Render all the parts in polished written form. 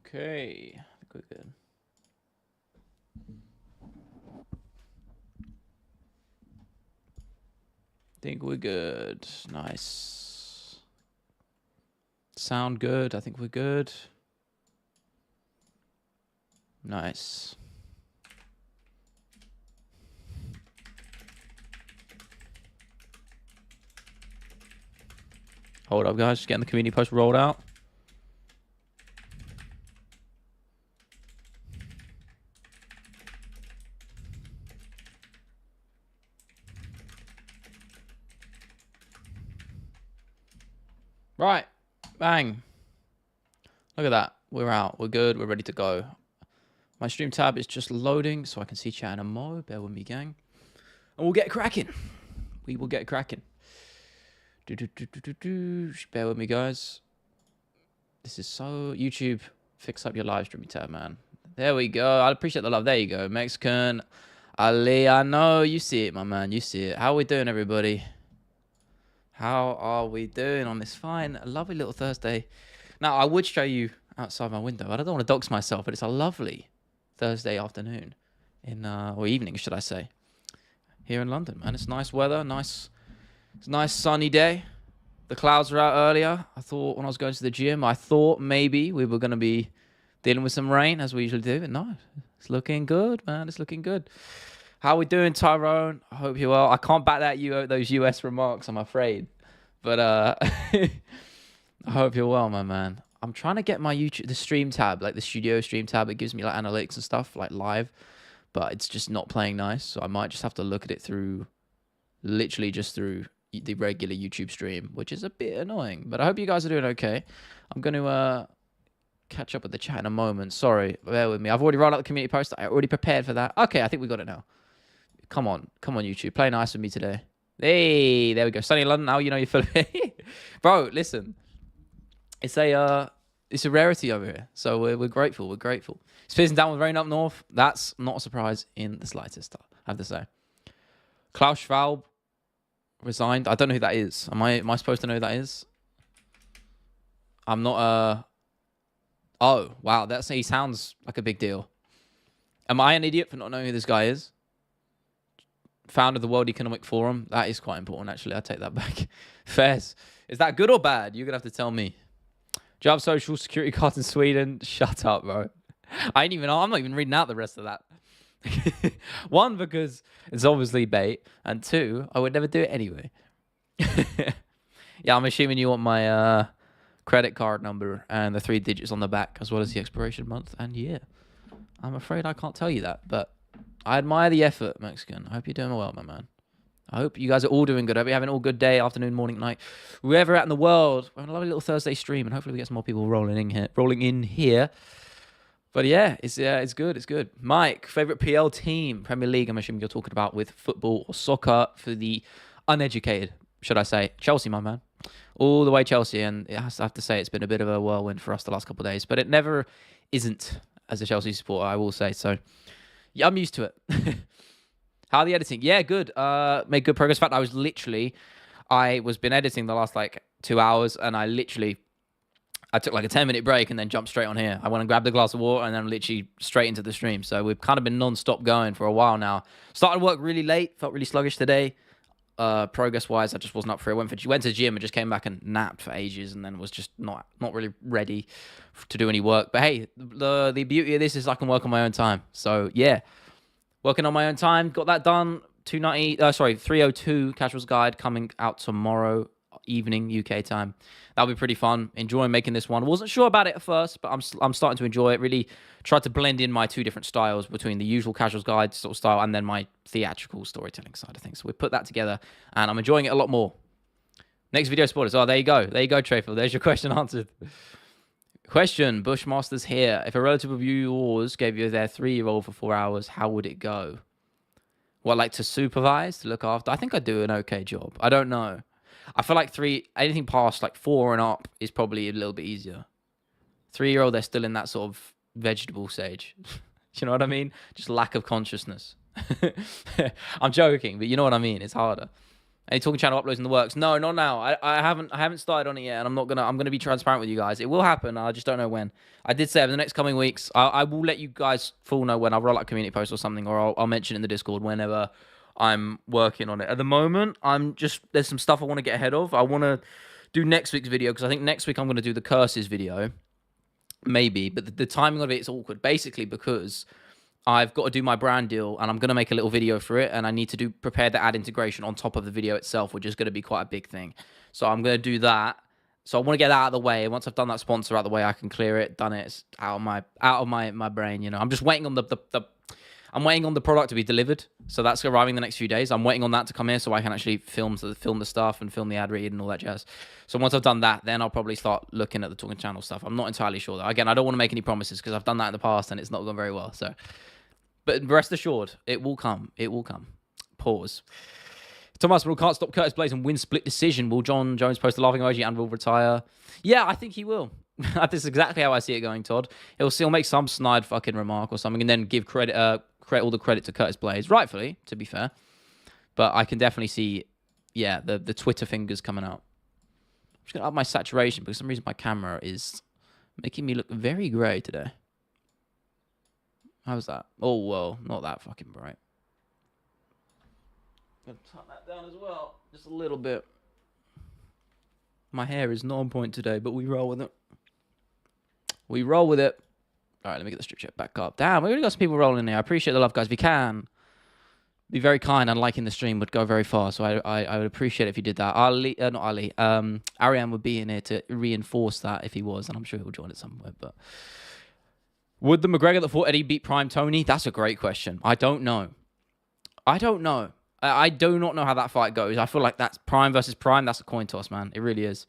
Okay, I think we're good. Think we're good. Nice. Sound good. I think we're good. Nice. Hold up, guys. Just getting the community post rolled out. Right. Bang. Look at that. We're out. We're good. We're ready to go. My stream tab is just loading so I can see chat and Mo. Bear with me, gang. And we'll get cracking. We will get cracking. Bear with me, guys. This is so... YouTube, fix up your live streaming tab, man. There we go. I appreciate the love. There you go. Mexican. Ali, I know. You see it, my man. You see it. How are we doing, everybody? How are we doing on this fine, lovely little Thursday? Now, I would show you outside my window. I don't want to dox myself, but it's a lovely Thursday afternoon, or evening, should I say, here in London, man. It's nice weather, it's a nice sunny day. The clouds were out earlier. I thought when I was going to the gym, I thought maybe we were going to be dealing with some rain, as we usually do, but no, it's looking good, man. It's looking good. How are we doing, Tyrone? I hope you're well. I can't back those US remarks, I'm afraid. But I hope you're well, my man. I'm trying to get my YouTube, the stream tab, like the studio stream tab. It gives me like analytics and stuff, like live. But it's just not playing nice. So I might just have to look at it through, literally just through the regular YouTube stream, which is a bit annoying. But I hope you guys are doing okay. I'm going to... catch up with the chat in a moment. Sorry, bear with me. I've already rolled out the community post. I already prepared for that. Okay, I think we got it now. Come on, YouTube. Play nice with me today. Hey, there we go. Sunny London. Now you know you're full of it. Bro, listen. It's a rarity over here. So we're grateful. We're grateful. It's fizzing down with rain up north. That's not a surprise in the slightest, I have to say. Klaus Schwab resigned. I don't know who that is. Am I supposed to know who that is? I'm not Oh, wow. He sounds like a big deal. Am I an idiot for not knowing who this guy is? Founder of the World Economic Forum. That is quite important, actually. I take that back. Fairs. Is that good or bad? You're going to have to tell me. Do you have social security cards in Sweden? Shut up, bro. I'm not even reading out the rest of that. One, because it's obviously bait. And two, I would never do it anyway. Yeah, I'm assuming you want my... credit card number and the 3 digits on the back, as well as the expiration month and year. I'm afraid I can't tell you that, but I admire the effort, Mexican. I hope you're doing well, my man. I hope you guys are all doing good. I hope you're having all good day, afternoon, morning, night. Wherever you're at in the world, we're on a lovely little Thursday stream, and hopefully we get some more people rolling in here. But yeah, it's good. It's good. Mike, favorite PL team, Premier League. I'm assuming you're talking about with football or soccer for the uneducated, should I say? Chelsea, my man. All the way Chelsea, and I have to say it's been a bit of a whirlwind for us the last couple of days, but it never isn't as a Chelsea supporter, I will say. So, yeah, I'm used to it. How are the editing? Yeah, good. Made good progress. In fact, I was been editing the last 2 hours, and I took a 10-minute break and then jumped straight on here. I went and grabbed a glass of water and then literally straight into the stream. So we've kind of been non-stop going for a while now. Started work really late, felt really sluggish today. Progress-wise, I just wasn't up for it. Went to the gym and just came back and napped for ages, and then was just not really ready to do any work. But hey, the beauty of this is I can work on my own time. So yeah, working on my own time, got that done. 302 Casuals Guide coming out tomorrow evening UK time. That'll be pretty fun. Enjoying making this one. Wasn't sure about it at first, but I'm starting to enjoy it. Really tried to blend in my 2 different styles between the usual Casuals Guide sort of style and then my theatrical storytelling side of things. So we put that together, and I'm enjoying it a lot more. Next video spoilers. Oh, there you go. There you go, Treyfield. There's your question answered. Question, Bushmasters here. If a relative of yours gave you their 3-year-old for 4 hours, how would it go? What, to supervise, to look after? I think I'd do an okay job. I don't know. I feel like anything past 4 and up is probably a little bit easier. 3-year-old, they're still in that sort of vegetable stage. Do you know what I mean? Just lack of consciousness. I'm joking, but you know what I mean. It's harder. Any talking channel uploads in the works? No, not now. I haven't started on it yet, and I'm gonna be transparent with you guys. It will happen. I just don't know when. I did say over the next coming weeks, I will let you guys full know when. I'll roll out a community post or something, or I'll mention it in the Discord whenever I'm working on it. At the moment, there's some stuff I want to get ahead of. I want to do next week's video because I think next week I'm gonna do the curses video, maybe. But the timing of it is awkward, basically because I've got to do my brand deal and I'm going to make a little video for it. And I need to prepare the ad integration on top of the video itself, which is going to be quite a big thing. So I'm going to do that. So I want to get that out of the way. Once I've done that sponsor out of the way, I can clear it, done it. It's out of my brain, you know. I'm just waiting on I'm waiting on the product to be delivered. So that's arriving the next few days. I'm waiting on that to come here so I can actually film the stuff and film the ad read and all that jazz. So once I've done that, then I'll probably start looking at the talking channel stuff. I'm not entirely sure though. Again, I don't want to make any promises because I've done that in the past and it's not gone very well. So, but rest assured, it will come. It will come. Pause. Thomas Rule can't stop Curtis Blaze and win split decision. Will John Jones post a laughing emoji and will retire? Yeah, I think he will. That's exactly how I see it going, Todd. He'll make some snide fucking remark or something and then give credit, all the credit to Curtis Blaze. Rightfully, to be fair. But I can definitely see, yeah, the Twitter fingers coming out. I'm just going to up my saturation because for some reason my camera is making me look very grey today. How's that? Oh, whoa. Not that fucking bright. I'm going to turn that down as well. Just a little bit. My hair is not on point today, but we roll with it. We roll with it. All right, let me get the strip check back up. Damn, we already got some people rolling in here. I appreciate the love, guys. If you can, be very kind and liking the stream would go very far. So I would appreciate it if you did that. Ariane would be in here to reinforce that if he was, and I'm sure he'll join at some point, but... Would the McGregor that fought Eddie beat Prime Tony? That's a great question. I don't know. I do not know how that fight goes. I feel like that's Prime versus Prime. That's a coin toss, man. It really is.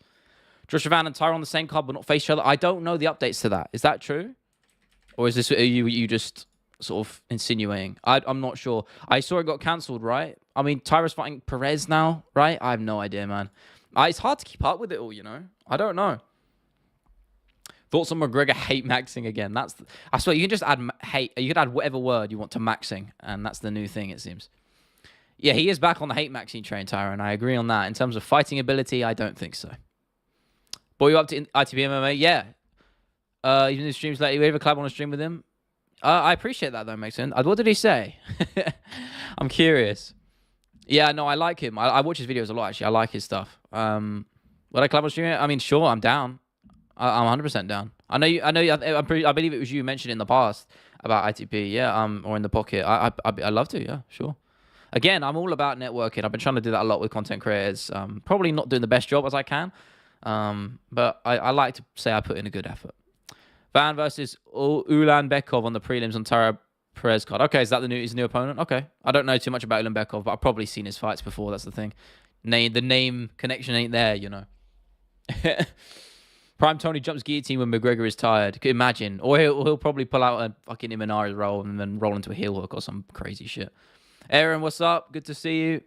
Joshua Van and Tyron on the same card but not face each other. I don't know the updates to that. Is that true? Or is this you just sort of insinuating? I'm not sure. I saw it got cancelled, right? I mean, Tyron's fighting Perez now, right? I have no idea, man. It's hard to keep up with it all, you know? I don't know. Thoughts on McGregor hate maxing again? I swear, you can just add hate. You can add whatever word you want to maxing, and that's the new thing, it seems. Yeah, he is back on the hate maxing train, Tyron. I agree on that. In terms of fighting ability, I don't think so. Boy, you up to ITB MMA? Yeah. Even the streams lately, we ever collab on a stream with him? I appreciate that, though, Maxon. What did he say? I'm curious. Yeah, no, I like him. I watch his videos a lot, actually. I like his stuff. Would I collab on stream? I mean, sure, I'm down. I'm 100% down. I believe it was you mentioned in the past about ITP, yeah, or in the pocket. I'd love to, yeah, sure. Again, I'm all about networking. I've been trying to do that a lot with content creators. Probably not doing the best job as I can, but I like to say I put in a good effort. Van versus Ulanbekov on the prelims on Tara Perez card. Okay, is that his new opponent? Okay. I don't know too much about Ulanbekov, but I've probably seen his fights before. That's the thing. The name connection ain't there, you know. Prime Tony jumps guillotine when McGregor is tired. Could imagine. Or he'll probably pull out a fucking Imanari roll and then roll into a heel hook or some crazy shit. Aaron, what's up? Good to see you.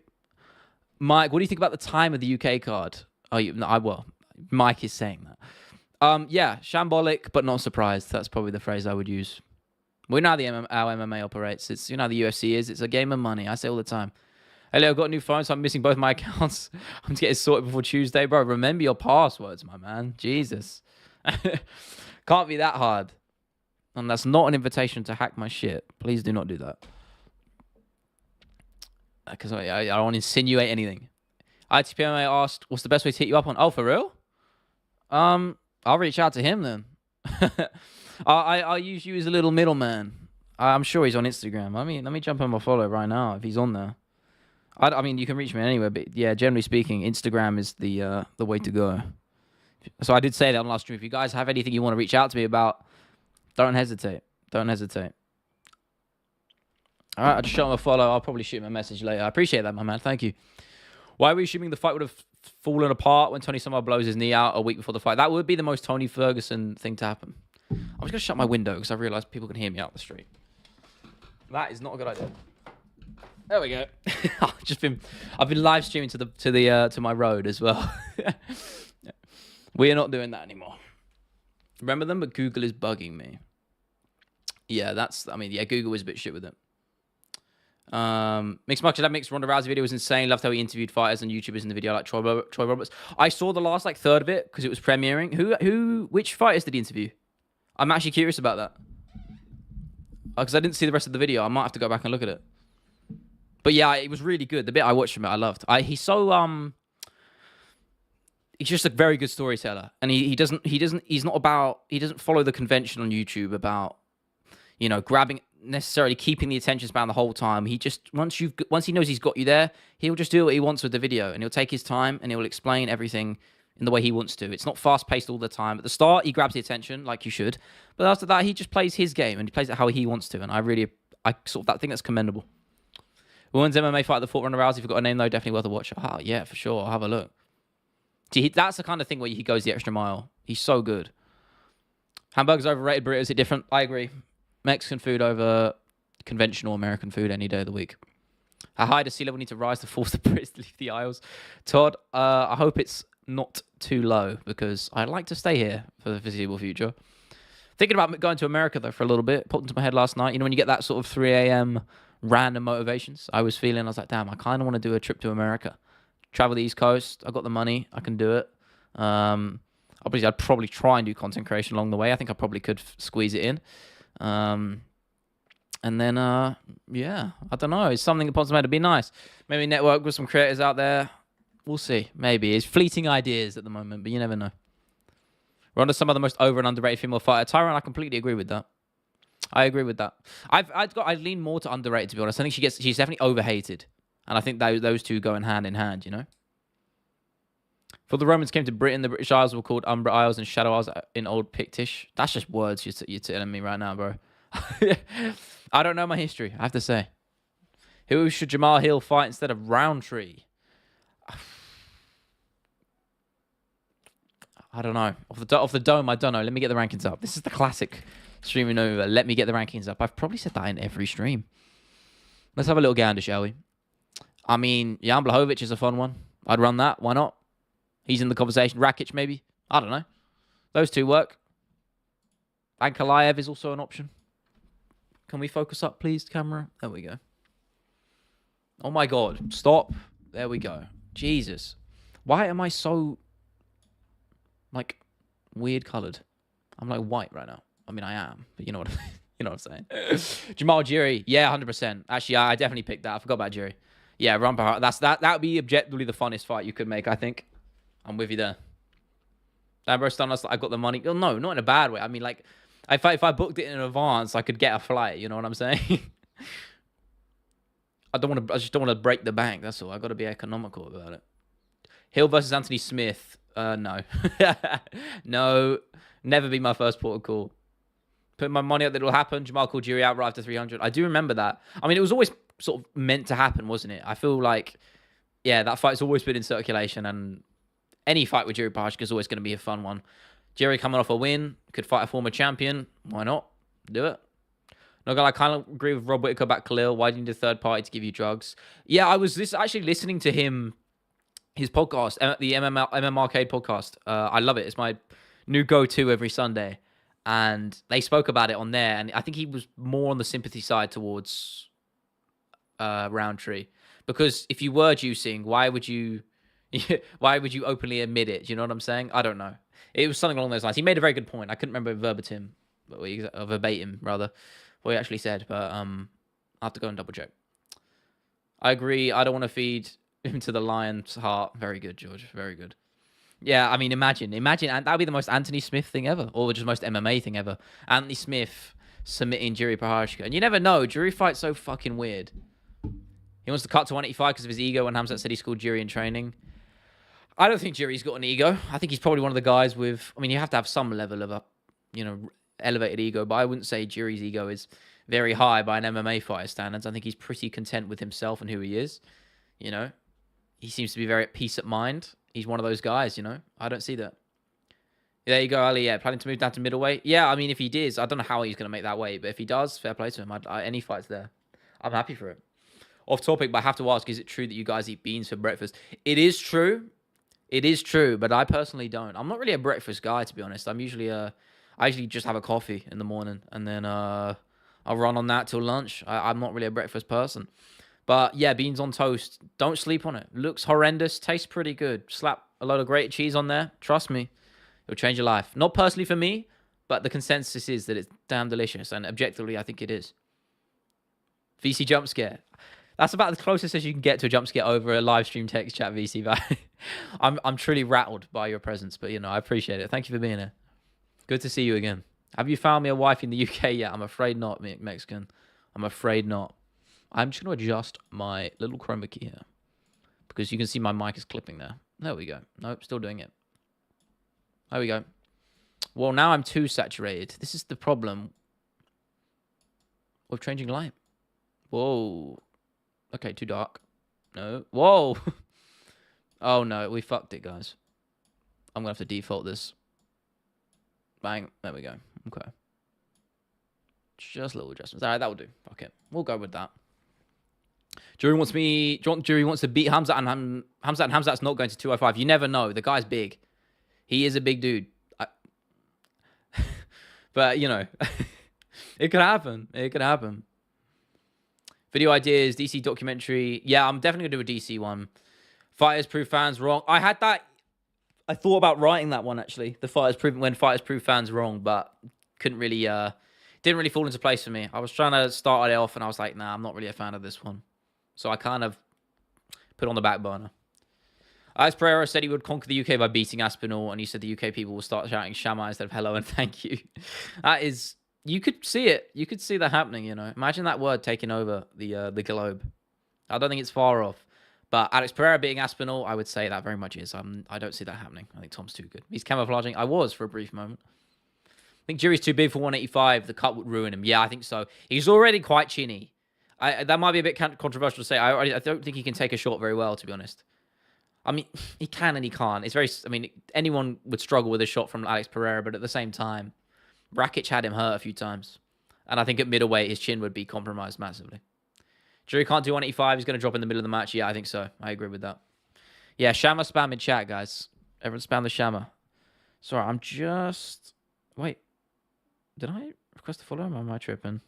Mike, what do you think about the time of the UK card? Well, Mike is saying that. Yeah, shambolic, but not surprised. That's probably the phrase I would use. We know how how MMA operates. It's, you know how the UFC is. It's a game of money. I say all the time. Hello, I've got a new phone, so I'm missing both my accounts. I'm to get it sorted before Tuesday. Bro, remember your passwords, my man. Jesus. Can't be that hard. And that's not an invitation to hack my shit. Please do not do that. Because I don't want to insinuate anything. ITPMA asked, what's the best way to hit you up on? Oh, for real? I'll reach out to him then. I'll use you as a little middleman. I'm sure he's on Instagram. Let me jump on my follow right now if he's on there. I mean, you can reach me anywhere, but yeah, generally speaking, Instagram is the way to go. So I did say that on last stream. If you guys have anything you want to reach out to me about, don't hesitate. Don't hesitate. All right, I just shot him a follow. I'll probably shoot him a message later. I appreciate that, my man. Thank you. Why are we assuming the fight would have fallen apart when Tony Somerville blows his knee out a week before the fight? That would be the most Tony Ferguson thing to happen. I'm just going to shut my window because I realised people can hear me out the street. That is not a good idea. There we go. I've been live streaming to my road as well. We are not doing that anymore. Remember them, but Google is bugging me. Yeah, Google is a bit shit with it. Mixed Martial That Mixed Ronda Rousey video was insane. Loved how he interviewed fighters and YouTubers in the video like Troy Roberts. I saw the last like third of it because it was premiering. Which fighters did he interview? I'm actually curious about that. Because I didn't see the rest of the video. I might have to go back and look at it. But yeah, it was really good. The bit I watched from it, I loved. He's just a very good storyteller, and he doesn't follow the convention on YouTube about, you know, necessarily keeping the attention span the whole time. He just once he knows he's got you there, he'll just do what he wants with the video, and he'll take his time and he'll explain everything in the way he wants to. It's not fast paced all the time. At the start, he grabs the attention like you should, but after that, he just plays his game and he plays it how he wants to. And I think that's commendable. Women's MMA fight that fought Ronda Rousey. If you've got a name though, definitely worth a watch. Oh yeah, for sure. I'll have a look. See, that's the kind of thing where he goes the extra mile. He's so good. Hamburgers overrated, burritos are different. I agree. Mexican food over conventional American food any day of the week. How high does sea level need to rise to force the Brits to leave the aisles? Todd, I hope it's not too low because I'd like to stay here for the foreseeable future. Thinking about going to America, though, for a little bit. Popped into my head last night. You know, when you get that sort of 3 a.m. random motivations, I was like, damn, I kind of want to do a trip to America. Travel the East Coast. I've got the money. I can do it. Obviously, I'd probably try and do content creation along the way. I think I probably could squeeze it in. And then, yeah, I don't know. It's something that pops in my head. It'd be nice. Maybe network with some creators out there. We'll see. Maybe. It's fleeting ideas at the moment, but you never know. Ronda's some of the most over and underrated female fighter. Tyron, I completely agree with that. I agree with that. I lean more to underrated, to be honest. I think she's definitely overhated. And I think those two go hand in hand, you know? Before the Romans came to Britain, the British Isles were called Umbra Isles and Shadow Isles in Old Pictish. That's just words you're telling me right now, bro. I don't know my history, I have to say. Who should Jamal Hill fight instead of Roundtree? I don't know. Off the dome, I don't know. Let me get the rankings up. This is the classic streaming over. Let me get the rankings up. I've probably said that in every stream. Let's have a little gander, shall we? I mean, Jan Blachowicz is a fun one. I'd run that. Why not? He's in the conversation. Rakic, maybe. I don't know. Those two work. Ankalaev is also an option. Can we focus up, please, camera? There we go. Oh, my God. Stop. There we go. Jesus. Why am I so, like, weird coloured? I'm, like, white right now. I mean, I am. But you know what I mean. You know what I'm saying? Jamal Jiri. Yeah, 100%. Actually, I definitely picked that. I forgot about Jiri. Yeah, Rampart. That would be objectively the funnest fight you could make, I think. I'm with you there. Ambrose Stunless, I got the money. Oh, no, not in a bad way. I mean, like, if I booked it in advance, I could get a flight. You know what I'm saying? I just don't want to break the bank. That's all. I got to be economical about it. Hill versus Anthony Smith. No. No. Never be my first port of call. Putting my money up that it'll happen. Jamal called Jiri out right after 300. I do remember that. I mean, it was always sort of meant to happen, wasn't it? I feel like, yeah, that fight's always been in circulation, and any fight with Jiri Prochazka is always going to be a fun one. Jiri coming off a win, could fight a former champion. Why not? Do it. No, I kind of agree with Rob Whittaker about Khalil. Why do you need a third party to give you drugs? Yeah, I was actually listening to his podcast, the MM Arcade podcast. I love it. It's my new go-to every Sunday. And they spoke about it on there. And I think he was more on the sympathy side towards Roundtree. Because if you were juicing, why would you openly admit it? Do you know what I'm saying? I don't know. It was something along those lines. He made a very good point. I couldn't remember verbatim, rather, what he actually said. But I'll have to go and double check. I agree. I don't want to feed him to the lion's heart. Very good, George. Very good. Yeah, I mean, imagine, and that would be the most Anthony Smith thing ever, or just most MMA thing ever. Anthony Smith submitting Jiri Prochazka, and you never know. Jiri fight's so fucking weird. He wants to cut to 185 because of his ego. When Hamzat said he schooled Jiri in training, I don't think Jiri's got an ego. I think he's probably one of the guys with. I mean, you have to have some level of elevated ego, but I wouldn't say Jiri's ego is very high by an MMA fighter standards. I think he's pretty content with himself and who he is. You know, he seems to be very at peace at mind. He's one of those guys, you know. I don't see that. There you go, Ali. Yeah, planning to move down to middleweight. Yeah, I mean, if he does, I don't know how he's going to make that weight, but if he does, fair play to him. Any fight's there. I'm happy for it. Off topic, but I have to ask, is it true that you guys eat beans for breakfast? It is true. It is true, but I personally don't. I'm not really a breakfast guy, to be honest. I usually just have a coffee in the morning, and then I'll run on that till lunch. I'm not really a breakfast person. But yeah, beans on toast. Don't sleep on it. Looks horrendous. Tastes pretty good. Slap a load of grated cheese on there. Trust me, it'll change your life. Not personally for me, but the consensus is that it's damn delicious. And objectively, I think it is. VC jump scare. That's about the closest as you can get to a jump scare over a live stream text chat, VC. But I'm truly rattled by your presence. But, I appreciate it. Thank you for being here. Good to see you again. Have you found me a wife in the UK yet? I'm afraid not, Mexican. I'm afraid not. I'm just going to adjust my little chroma key here because you can see my mic is clipping there. There we go. Nope, still doing it. There we go. Well, now I'm too saturated. This is the problem with changing light. Whoa. Okay, too dark. No. Whoa. Oh, no. We fucked it, guys. I'm going to have to default this. Bang. There we go. Okay. Just little adjustments. All right, that will do. Fuck it. We'll go with that. Jury wants to beat Hamzat, and Hamzat's not going to 205. You never know. The guy's big. He is a big dude. But, it could happen. It could happen. Video ideas, DC documentary. Yeah, I'm definitely going to do a DC one. Fighters prove fans wrong. I had that. I thought about writing that one, actually. When fighters prove fans wrong, but couldn't really, didn't really fall into place for me. I was trying to start it off, and I was like, nah, I'm not really a fan of this one. So I kind of put it on the back burner. Alex Pereira said he would conquer the UK by beating Aspinall, and he said the UK people will start shouting Shama instead of hello and thank you. That is, you could see it. You could see that happening, Imagine that word taking over the globe. I don't think it's far off. But Alex Pereira beating Aspinall, I would say that very much is. I don't see that happening. I think Tom's too good. He's camouflaging. I was for a brief moment. I think Jury's too big for 185. The cut would ruin him. Yeah, I think so. He's already quite chinny. That might be a bit controversial to say. I don't think he can take a shot very well, to be honest. I mean, he can and he can't. It's very. I mean, anyone would struggle with a shot from Alex Pereira, but at the same time, Rakic had him hurt a few times, and I think at middleweight his chin would be compromised massively. Jury can't do 185. He's going to drop in the middle of the match. Yeah, I think so. I agree with that. Yeah, Shama spam in chat, guys. Everyone spam the Shama. Sorry, I'm just. Wait, did I request a follow? Or am I tripping?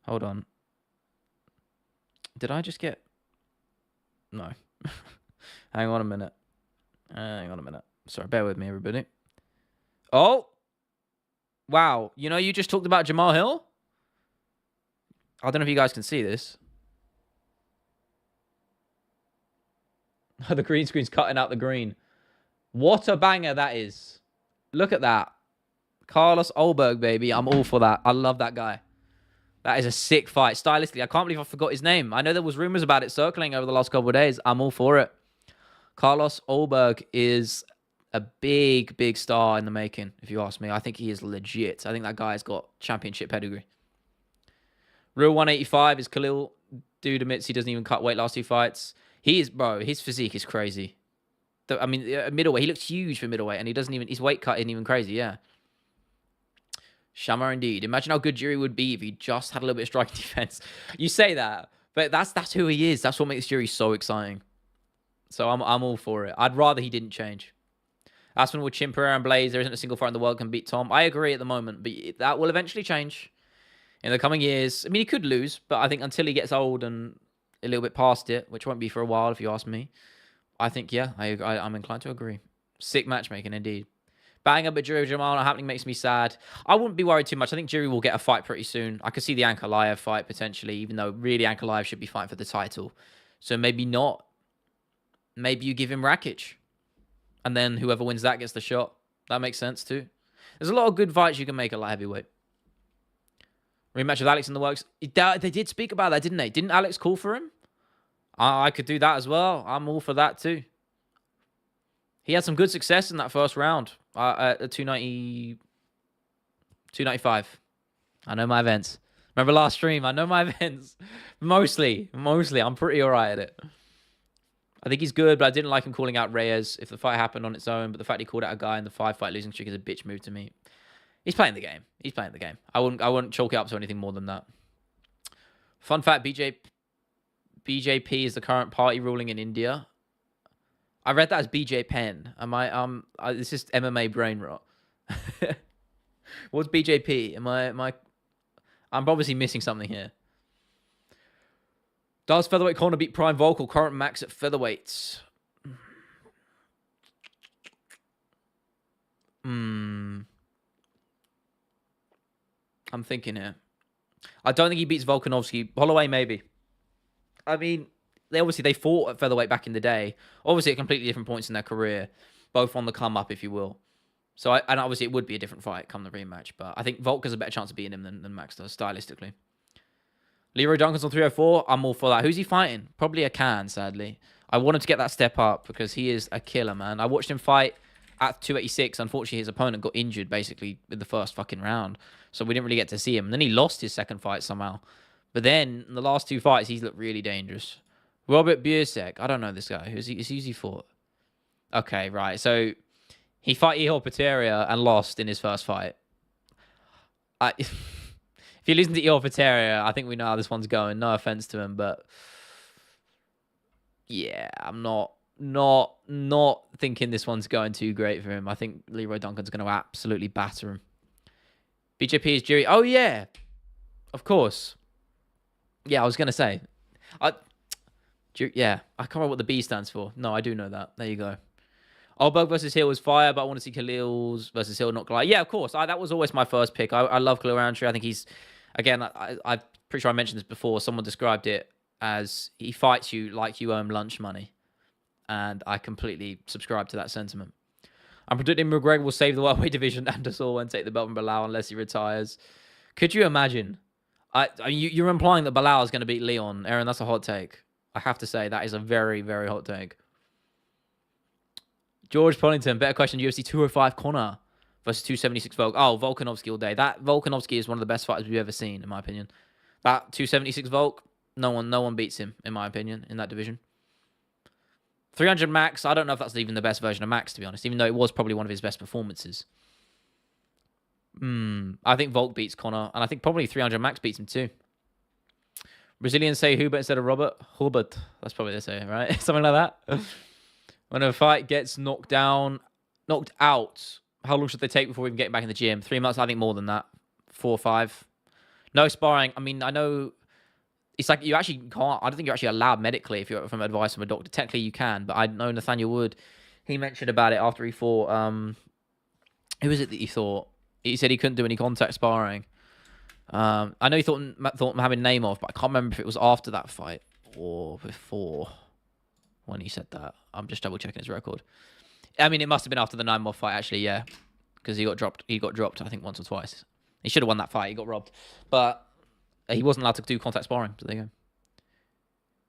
Hold on. Did I just get? No. Hang on a minute. Sorry, bear with me, everybody. Oh! Wow. You just talked about Jamal Hill? I don't know if you guys can see this. The green screen's cutting out the green. What a banger that is. Look at that. Carlos Olberg, baby. I'm all for that. I love that guy. That is a sick fight. Stylistically, I can't believe I forgot his name. I know there was rumors about it circling over the last couple of days. I'm all for it. Carlos Olberg is a big, big star in the making, if you ask me. I think he is legit. I think that guy's got championship pedigree. Real 185 is Khalil. Dude admits he doesn't even cut weight last two fights. His physique is crazy. I mean, middleweight, he looks huge for middleweight, and his weight cut isn't even crazy, yeah. Shama indeed. Imagine how good Jury would be if he just had a little bit of striking defense. You say that, but that's who he is. That's what makes Jury so exciting. So I'm all for it. I'd rather he didn't change. Aspen with Chin, Pereira, and Blaze. There isn't a single fight in the world can beat Tom. I agree at the moment, but that will eventually change in the coming years. I mean, he could lose, but I think until he gets old and a little bit past it, which won't be for a while if you ask me, I think, yeah, I'm inclined to agree. Sick matchmaking indeed. Bang up at Jury Jamal not happening makes me sad. I wouldn't be worried too much. I think Jury will get a fight pretty soon. I could see the Ankalaev fight potentially, even though really Ankalaev should be fighting for the title. So maybe not. Maybe you give him Rakic. And then whoever wins that gets the shot. That makes sense too. There's a lot of good fights you can make at light heavyweight. Rematch with Alex in the works. They did speak about that, didn't they? Didn't Alex call for him? I could do that as well. I'm all for that too. He had some good success in that first round at 295. I know my events. Remember last stream? I know my events. Mostly. I'm pretty all right at it. I think he's good, but I didn't like him calling out Reyes if the fight happened on its own. But the fact he called out a guy in the 5-fight losing streak is a bitch move to me. He's playing the game. I wouldn't chalk it up to anything more than that. Fun fact, BJP is the current party ruling in India. I read that as BJ Penn. This is MMA brain rot. What's BJP? I'm obviously missing something here. Does featherweight Conor beat Prime Volk, current max at featherweights? I'm thinking here. I don't think he beats Volkanovski. Holloway, maybe. I mean, they fought at featherweight back in the day. Obviously, at completely different points in their career. Both on the come up, if you will. So, and obviously, it would be a different fight come the rematch. But I think Volk has a better chance of beating him than Max does, stylistically. Leroy Duncan's on 304. I'm all for that. Who's he fighting? Probably a Can, sadly. I want him to get that step up because he is a killer, man. I watched him fight at 286. Unfortunately, his opponent got injured basically in the first fucking round. So we didn't really get to see him. And then he lost his second fight somehow. But then in the last two fights, he's looked really dangerous. Robert Bursek. I don't know this guy. Who's he fought? Okay, right. So he fought Ihor Peteria and lost in his first fight. If you listen to Ihor Peteria, I think we know how this one's going. No offense to him, but yeah, I'm not thinking this one's going too great for him. I think Leroy Duncan's going to absolutely batter him. BJP is Jury. Oh, yeah. Of course. Yeah, I was going to say. I can't remember what the B stands for. No, I do know that. There you go. Alberg versus Hill was fire, but I want to see Khalil's versus Hill not glide. Yeah, of course. That was always my first pick. I love Khalil Roundtree. I think he's, again, I'm pretty sure I mentioned this before. Someone described it as he fights you like you owe him lunch money. And I completely subscribe to that sentiment. I'm predicting McGregor will save the welterweight division and us all and take the belt from Bilal unless he retires. Could you imagine? You're implying that Bilal is going to beat Leon. Aaron, that's a hot take. I have to say, that is a very, very hot take. George Pollington, better question. UFC 205 Conor versus 276 Volk. Oh, Volkanovski all day. That Volkanovski is one of the best fighters we've ever seen, in my opinion. That 276 Volk, no one beats him, in my opinion, in that division. 300 Max, I don't know if that's even the best version of Max, to be honest, even though it was probably one of his best performances. I think Volk beats Conor, and I think probably 300 Max beats him too. Brazilians say Hubert instead of Robert. Hubert, that's probably what they say, right? Something like that. When a fight gets knocked out, how long should they take before we can get back in the gym? 3 months, I think more than that. 4 or 5. No sparring. I mean, I know it's like you actually can't. I don't think you're actually allowed medically if you're from advice from a doctor. Technically, you can, but I know Nathaniel Wood. He mentioned about it after he fought. Who was it that he thought? He said he couldn't do any contact sparring. I know he thought Mohamed Naimov, but I can't remember if it was after that fight or before when he said that. I'm just double checking his record. I mean, it must have been after the Naimov fight, actually, yeah, because he got dropped, I think, once or twice. He should have won that fight. He got robbed, but he wasn't allowed to do contact sparring. So there you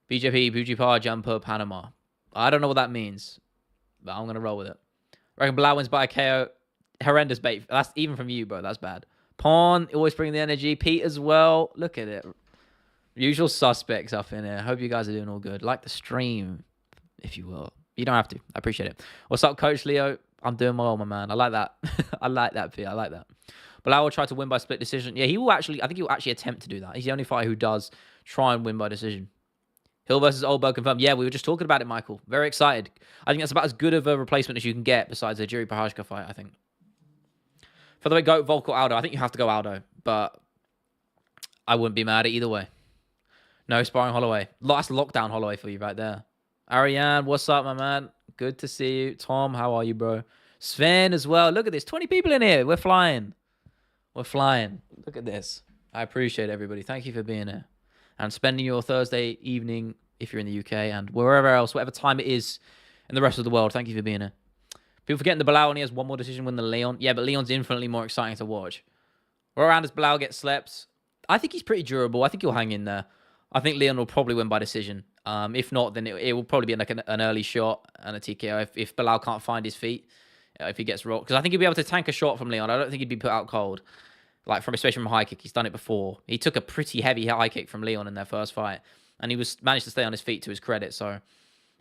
go. BJP, Bujipar, Jumper, Panama. I don't know what that means, but I'm gonna roll with it. I reckon Bilal wins by a KO. Horrendous bait. That's even from you, bro. That's bad. Pawn, always bringing the energy. Pete as well. Look at it. Usual suspects up in here. Hope you guys are doing all good. Like the stream, if you will. You don't have to. I appreciate it. What's up, Coach Leo? I'm doing well, my man. I like that. I like that, Pete. I like that. Bilal will try to win by split decision. Yeah, he will actually. I think he will actually attempt to do that. He's the only fighter who does try and win by decision. Hill versus Oldberg confirmed. Yeah, we were just talking about it, Michael. Very excited. I think that's about as good of a replacement as you can get besides a Jiri Prochazka fight, I think. For the way, go Volk or Aldo. I think you have to go Aldo, but I wouldn't be mad at either way. No sparring Holloway. That's lockdown Holloway for you right there. Ariane, what's up, my man? Good to see you. Tom, how are you, bro? Sven as well. Look at this. 20 people in here. We're flying. We're flying. Look at this. I appreciate everybody. Thank you for being here. And spending your Thursday evening, if you're in the UK, and wherever else, whatever time it is in the rest of the world. Thank you for being here. People forgetting the Bilal only has one more decision win than Leon. Yeah, but Leon's infinitely more exciting to watch. Where around does Bilal get slept? I think he's pretty durable. I think he'll hang in there. I think Leon will probably win by decision. If not, then it will probably be like an early shot and a TKO if Bilal can't find his feet, if he gets rocked. Because I think he'll be able to tank a shot from Leon. I don't think he'd be put out cold, especially from a high kick. He's done it before. He took a pretty heavy high kick from Leon in their first fight, and he managed to stay on his feet to his credit. So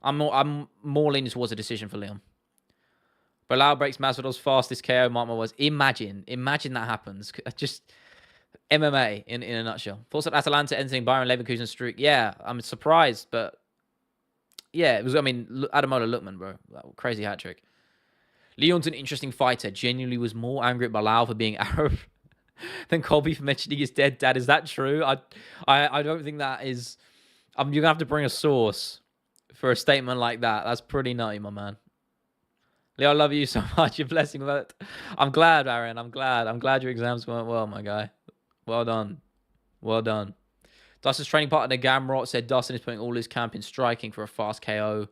I'm more leaning towards a decision for Leon. Bilal breaks Masvidal's fastest KO. Markman was. Imagine that happens. Just MMA in a nutshell. Thoughts on Atalanta ending Byron Leverkusen streak? Yeah, I'm surprised, but yeah, it was. I mean, Adamola Lookman, bro, crazy hat trick. Leon's an interesting fighter. Genuinely was more angry at Bilal for being Arab than Colby for mentioning his dead dad. Is that true? I don't think that is. You're going to have to bring a source for a statement like that. That's pretty nutty, my man. Leo, I love you so much. You're blessing with it. I'm glad, Aaron. I'm glad. I'm glad your exams went well, my guy. Well done. Well done. Dustin's training partner, Gamrot, said Dustin is putting all his camp in striking for a fast KO.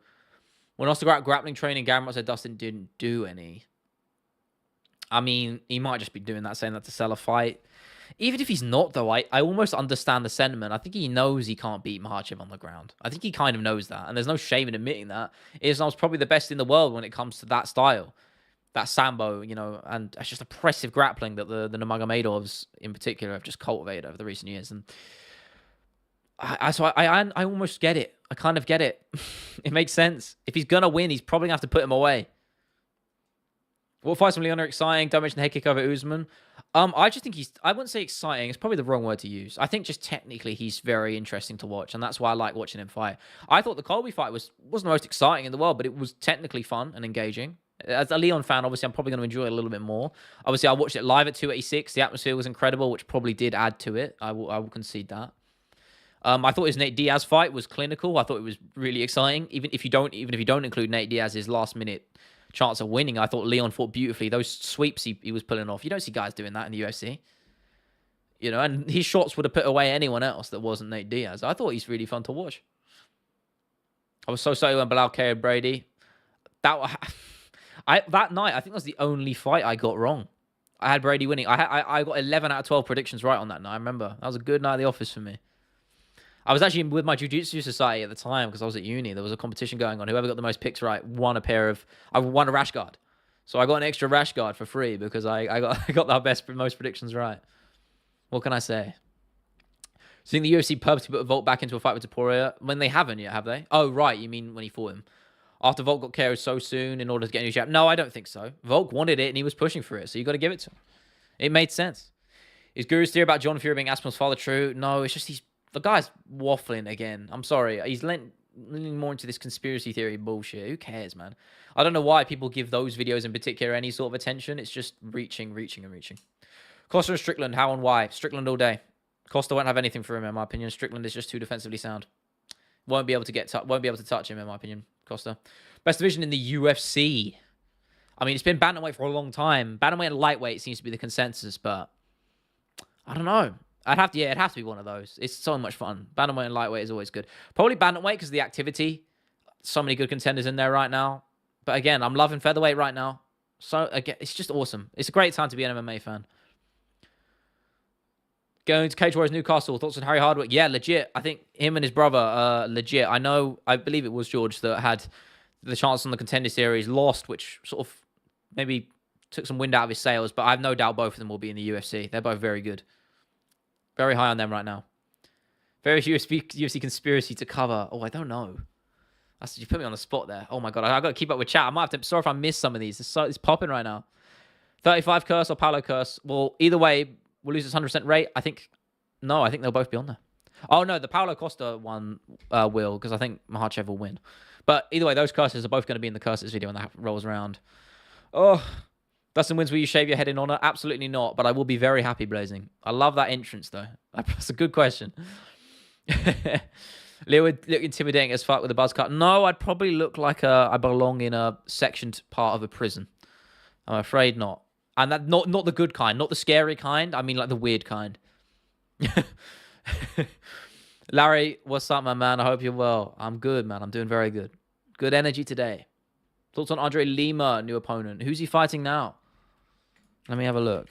When asked about grappling training, Gamrot said Dustin didn't do any. I mean, he might just be doing that, saying that to sell a fight. Even if he's not, though, I almost understand the sentiment. I think he knows he can't beat Makhachev on the ground. I think he kind of knows that, and there's no shame in admitting that. Islam's probably the best in the world when it comes to that style. That Sambo, you know, and it's just oppressive grappling that the Nurmagomedovs, in particular, have just cultivated over the recent years. And I almost get it. I kind of get it. It makes sense. If he's going to win, he's probably going to have to put him away. What fights from Leon are exciting? Don't mention the head kick over Usman. I just think I wouldn't say exciting. It's probably the wrong word to use. I think just technically he's very interesting to watch, and that's why I like watching him fight. I thought the Colby fight wasn't the most exciting in the world, but it was technically fun and engaging. As a Leon fan, obviously, I'm probably going to enjoy it a little bit more. Obviously, I watched it live at 286. The atmosphere was incredible, which probably did add to it. I will concede that. I thought his Nate Diaz fight was clinical. I thought it was really exciting. Even if you don't include Nate Diaz's last minute chance of winning, I thought Leon fought beautifully. Those sweeps he was pulling off. You don't see guys doing that in the UFC. You know, and his shots would have put away anyone else that wasn't Nate Diaz. I thought he's really fun to watch. I was so sorry when Bilal KO'd Brady. That night, I think that was the only fight I got wrong. I had Brady winning. I got 11 out of 12 predictions right on that night. I remember. That was a good night at the office for me. I was actually with my jiu-jitsu society at the time because I was at uni. There was a competition going on. Whoever got the most picks right won I won a rash guard. So I got an extra rash guard for free because I got the most predictions right. What can I say? Seeing the UFC purposely put Volk back into a fight with Topuria when they haven't yet, have they? Oh, right. You mean when he fought him? After Volk got KO'd so soon in order to get a new jab? No, I don't think so. Volk wanted it and he was pushing for it. So you got to give it to him. It made sense. Is Guru's theory about John Fury being Aspinall's father true? No, it's just the guy's waffling again. I'm sorry. He's leaning more into this conspiracy theory bullshit. Who cares, man? I don't know why people give those videos in particular any sort of attention. It's just reaching. Costa and Strickland, how and why? Strickland all day. Costa won't have anything for him, in my opinion. Strickland is just too defensively sound. Won't be able to touch him, in my opinion. Costa. Best division in the UFC. I mean, it's been bantamweight for a long time. Bantamweight and lightweight seems to be the consensus, but I don't know. It'd have to be one of those. It's so much fun. Bantamweight and lightweight is always good. Probably bantamweight because of the activity. So many good contenders in there right now. But again, I'm loving featherweight right now. So again, it's just awesome. It's a great time to be an MMA fan. Going to Cage Warriors Newcastle. Thoughts on Harry Hardwick? Yeah, legit. I think him and his brother, legit. I believe it was George that had the chance on the Contender Series, lost, which sort of maybe took some wind out of his sails. But I have no doubt both of them will be in the UFC. They're both very good. Very high on them right now. Very UFC conspiracy to cover. Oh, I don't know. You put me on the spot there. Oh my god, I got to keep up with chat. I might have to. Sorry if I missed some of these. It's popping right now. 35 curse or Paolo curse. Well, either way, we'll lose its 100% rate. I think they'll both be on there. Oh no, the Paulo Costa one will, because I think Makhachev will win. But either way, those curses are both going to be in the curses video when that rolls around. Oh. Dustin wins, will you shave your head in honor? Absolutely not, but I will be very happy, Blazing. I love that entrance, though. That's a good question. Leo would look intimidating as fuck with a buzz cut. No, I'd probably look like I belong in a sectioned part of a prison. I'm afraid not. And that not the good kind, not the scary kind. I mean like the weird kind. Larry, what's up, my man? I hope you're well. I'm good, man. I'm doing very good. Good energy today. Thoughts on Andre Lima, new opponent. Who's he fighting now? Let me have a look.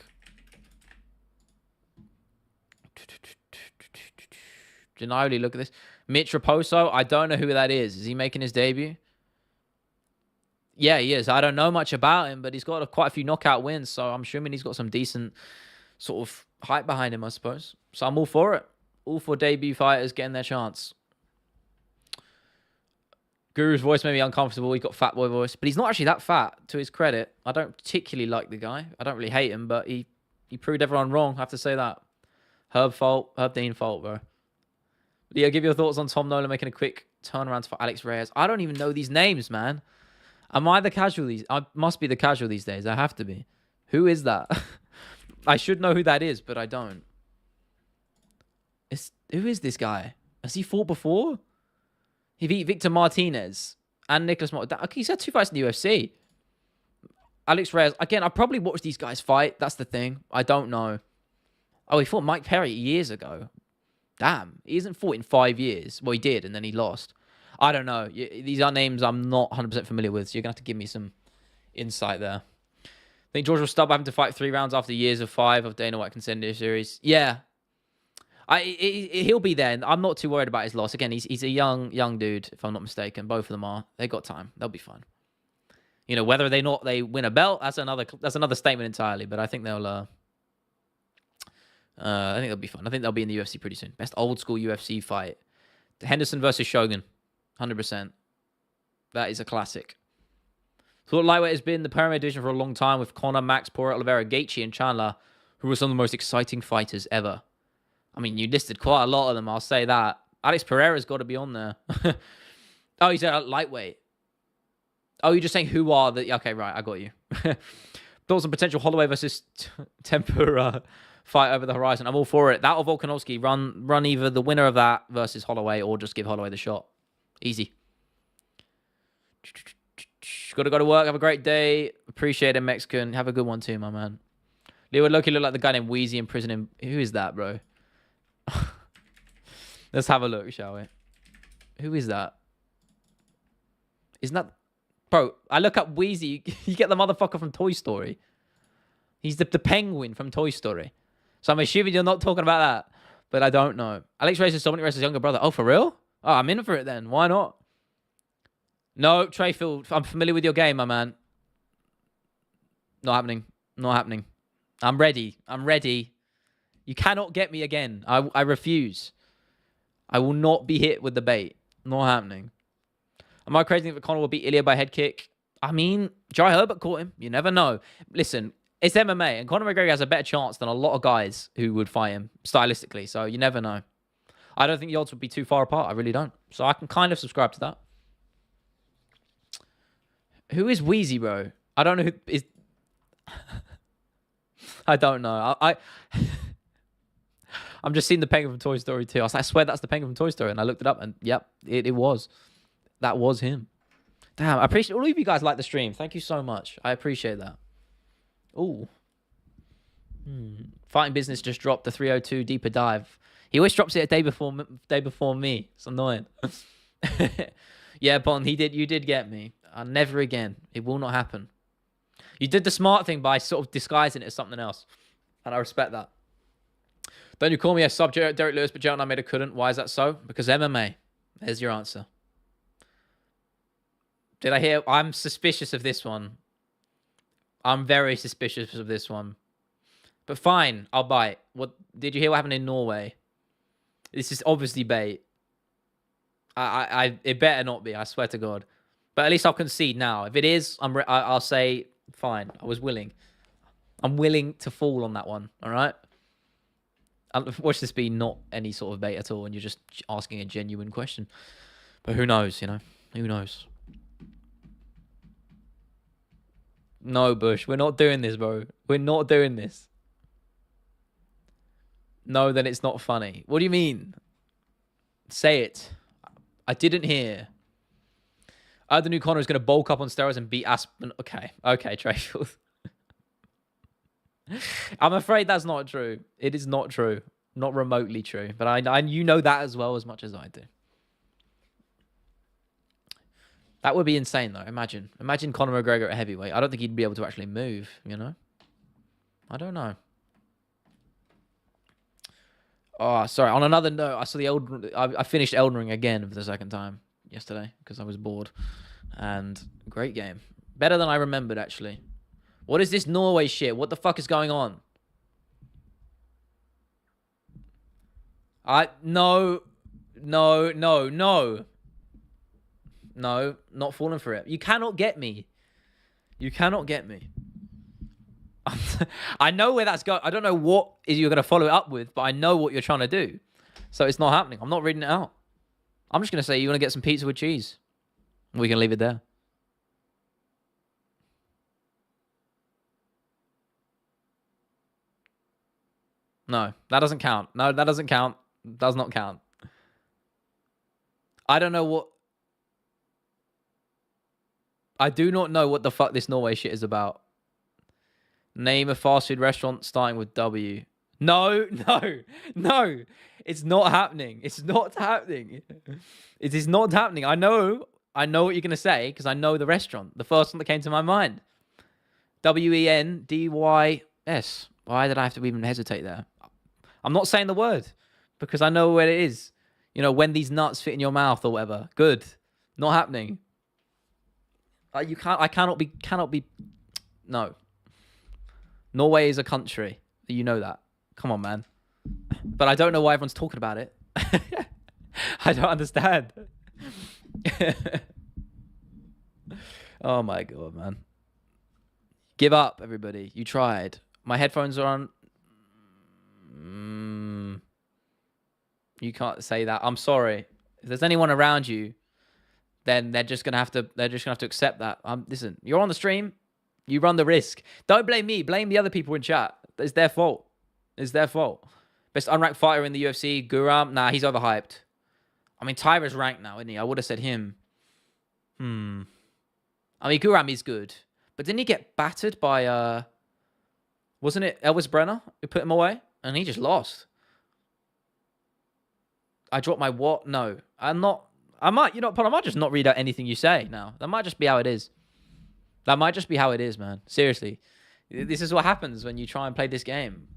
Gennady, look at this. Mitch Raposo, I don't know who that is. Is he making his debut? Yeah, he is. I don't know much about him, but he's got quite a few knockout wins, so I'm assuming he's got some decent sort of hype behind him, I suppose. So I'm all for it. All for debut fighters getting their chance. Guru's voice made me uncomfortable. He's got fat boy voice, but he's not actually that fat, to his credit. I don't particularly like the guy. I don't really hate him, but he proved everyone wrong. I have to say that. Herb Dean fault, bro. Leo, give your thoughts on Tom Nolan making a quick turnaround for Alex Reyes. I don't even know these names, man. Am I the casual these? I must be the casual these days. I have to be. Who is that? I should know who that is, but I don't. Who is this guy? Has he fought before? He beat Victor Martinez and Nicholas Martin. Okay, he's had 2 fights in the UFC. Alex Reyes. Again, I probably watched these guys fight. That's the thing. I don't know. Oh, he fought Mike Perry years ago. Damn. He hasn't fought in 5 years. Well, he did, and then he lost. I don't know. These are names I'm not 100% familiar with, so you're going to have to give me some insight there. I think George will stop having to fight 3 rounds after years of 5 of Dana White Contender Series. Yeah. He'll be there. I'm not too worried about his loss. Again, he's a young dude, if I'm not mistaken. Both of them are. They got time. They'll be fine. You know, whether they win a belt, that's another statement entirely. But I think they'll be fun. I think they'll be in the UFC pretty soon. Best old school UFC fight: Henderson versus Shogun, 100%. That is a classic. Thought lightweight has been the pyramid division for a long time with Conor, Max, Poirier, Oliveira, Gaethje, and Chandler, who were some of the most exciting fighters ever. I mean, you listed quite a lot of them. I'll say that. Alex Pereira's got to be on there. Oh, you said lightweight. Oh, you're just saying who are the... Okay, right, I got you. Thoughts on potential Holloway versus Tempura fight over the horizon. I'm all for it. That or Volkanovski. Run either the winner of that versus Holloway or just give Holloway the shot. Easy. Got to go to work. Have a great day. Appreciate it, Mexican. Have a good one too, my man. Leo would look like the guy named Wheezy in prison. Who is that, bro? Let's have a look, shall we? Who is that? Isn't that... Bro, I look up Wheezy. You get the motherfucker from Toy Story. He's the penguin from Toy Story. So I'm assuming you're not talking about that. But I don't know. Alex Reyes is Dominic Reyes' younger brother. Oh, for real? Oh, I'm in for it then. Why not? No, Trayfield. I'm familiar with your game, my man. Not happening. Not happening. I'm ready. I'm ready. You cannot get me again. I refuse. I will not be hit with the bait. Not happening. Am I crazy that Conor will beat Ilya by head kick? I mean, Jai Herbert caught him. You never know. Listen, it's MMA, and Conor McGregor has a better chance than a lot of guys who would fight him stylistically, so you never know. I don't think the odds would be too far apart. I really don't. So I can kind of subscribe to that. Who is Wheezy, bro? I don't know who is... I don't know. I'm just seeing the penguin from Toy Story 2. I swear that's the penguin from Toy Story, and I looked it up, and yep, it was. That was him. Damn, I appreciate all of you guys like the stream. Thank you so much. I appreciate that. Ooh. Fighting Business just dropped the 302 deeper dive. He always drops it a day before me. It's annoying. Yeah, Bond, you did get me. Never again. It will not happen. You did the smart thing by sort of disguising it as something else. And I respect that. Don't you call me a sub Derek Lewis, but Gerald Almeida couldn't. Why is that so? Because MMA. There's your answer. Did I hear? I'm suspicious of this one. I'm very suspicious of this one. But fine, I'll bite. What did you hear what happened in Norway? This is obviously bait. It better not be, I swear to God. But at least I'll concede now. If it is, I'll say, fine, I was willing. I'm willing to fall on that one, all right? Watch this be not any sort of bait at all, and you're just asking a genuine question. But who knows, you know? Who knows? No, Bush, we're not doing this, bro. We're not doing this. No, then it's not funny. What do you mean? Say it. I didn't hear. The new Conor is going to bulk up on steroids and beat Aspen. Okay, Trayfield. I'm afraid that's not true. It is not true. Not remotely true. But you know that as well as much as I do. That would be insane, though. Imagine Conor McGregor at heavyweight. I don't think he'd be able to actually move, you know? I don't know. Oh, sorry. On another note, I saw I finished Elden Ring again for the second time yesterday because I was bored. And great game. Better than I remembered, actually. What is this Norway shit? What the fuck is going on? No, not falling for it. You cannot get me. You cannot get me. I know where that's going. I don't know what you're going to follow it up with, but I know what you're trying to do. So it's not happening. I'm not reading it out. I'm just going to say you want to get some pizza with cheese. We can leave it there. No, that doesn't count. No, that doesn't count. Does not count. I don't know what... I do not know what the fuck this Norway shit is about. Name a fast food restaurant starting with W. No. It's not happening. It's not happening. It is not happening. I know what you're going to say because I know the restaurant. The first one that came to my mind. WENDYS. Why did I have to even hesitate there? I'm not saying the word because I know where it is. You know, when these nuts fit in your mouth or whatever. Good. Not happening. You can't. I cannot be. No. Norway is a country. You know that. Come on, man. But I don't know why everyone's talking about it. I don't understand. Oh my God, man. Give up, everybody. You tried. My headphones are on. You can't say that. I'm sorry. If there's anyone around you, then they're just gonna have to accept that. Listen, you're on the stream. You run the risk. Don't blame me. Blame the other people in chat. It's their fault. It's their fault. Best unranked fighter in the UFC, Guram. Nah, he's overhyped. I mean, Tyra's ranked now, isn't he? I would have said him. I mean, Guram is good. But didn't he get battered by, wasn't it Elvis Brenner who put him away? And he just lost. I dropped my what? No. I might just not read out anything you say now. That might just be how it is. That might just be how it is, man. Seriously. This is what happens when you try and play this game.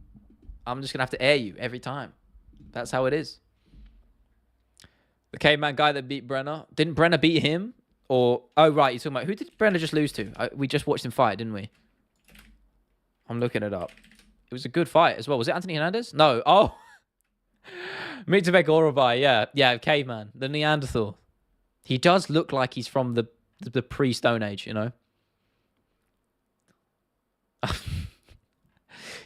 I'm just going to have to air you every time. That's how it is. The caveman guy that beat Brenner. Didn't Brenner beat him? Or, oh, right. You're talking about, who did Brenner just lose to? We just watched him fight, didn't we? I'm looking it up. It was a good fight as well. Was it Anthony Hernandez? No. Oh. Mitabek Orobai. Yeah. Yeah, caveman. The Neanderthal. He does look like he's from the pre-Stone Age, you know?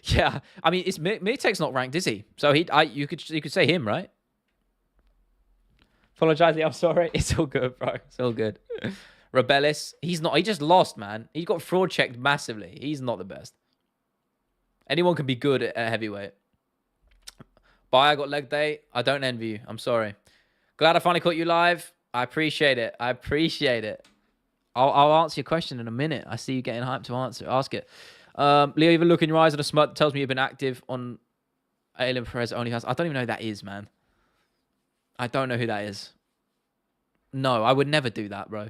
Yeah, I mean, Mitek's not ranked, is he? So you could say him, right? Apologizing, I'm sorry. It's all good, bro. It's all good. Rebellis, he's not. He just lost, man. He got fraud checked massively. He's not the best. Anyone can be good at heavyweight. Bye. I got leg day. I don't envy you. I'm sorry. Glad I finally caught you live. I appreciate it. I'll answer your question in a minute. I see you getting hyped to ask it. Leo, even look in your eyes and a smut tells me you've been active on Aylin Perez OnlyFans. I don't even know who that is, man. I don't know who that is. No, I would never do that, bro.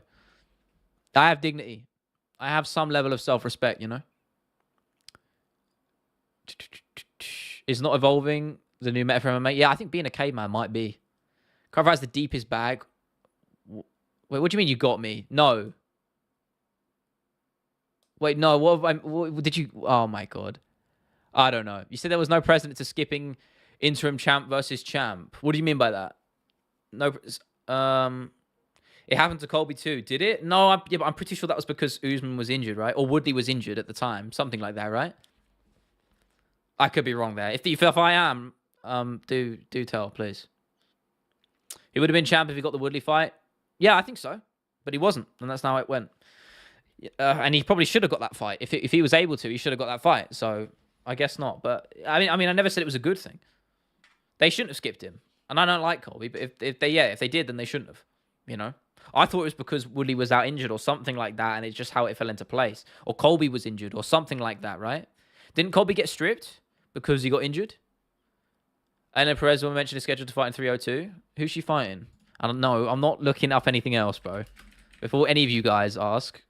I have dignity. I have some level of self-respect, you know? Is not evolving the new meta for MMA? Yeah, I think being a caveman might be. Cover has the deepest bag. Wait, what do you mean you got me? No. Wait, no, what did you... Oh, my God. I don't know. You said there was no precedent to skipping interim champ versus champ. What do you mean by that? No, it happened to Colby too, did it? No, but I'm pretty sure that was because Usman was injured, right? Or Woodley was injured at the time. Something like that, right? I could be wrong there. If I am, do tell, please. He would have been champ if he got the Woodley fight. Yeah, I think so. But he wasn't, and that's how it went. And he probably should have got that fight. If he was able to, he should have got that fight. So I guess not. But I mean, I never said it was a good thing. They shouldn't have skipped him. And I don't like Colby, but if they did, then they shouldn't have. You know, I thought it was because Woodley was out injured or something like that, and it's just how it fell into place. Or Colby was injured or something like that, right? Didn't Colby get stripped because he got injured? And then Perez will mention his schedule to fight in 302. Who's she fighting? I don't know. I'm not looking up anything else, bro. Before any of you guys ask,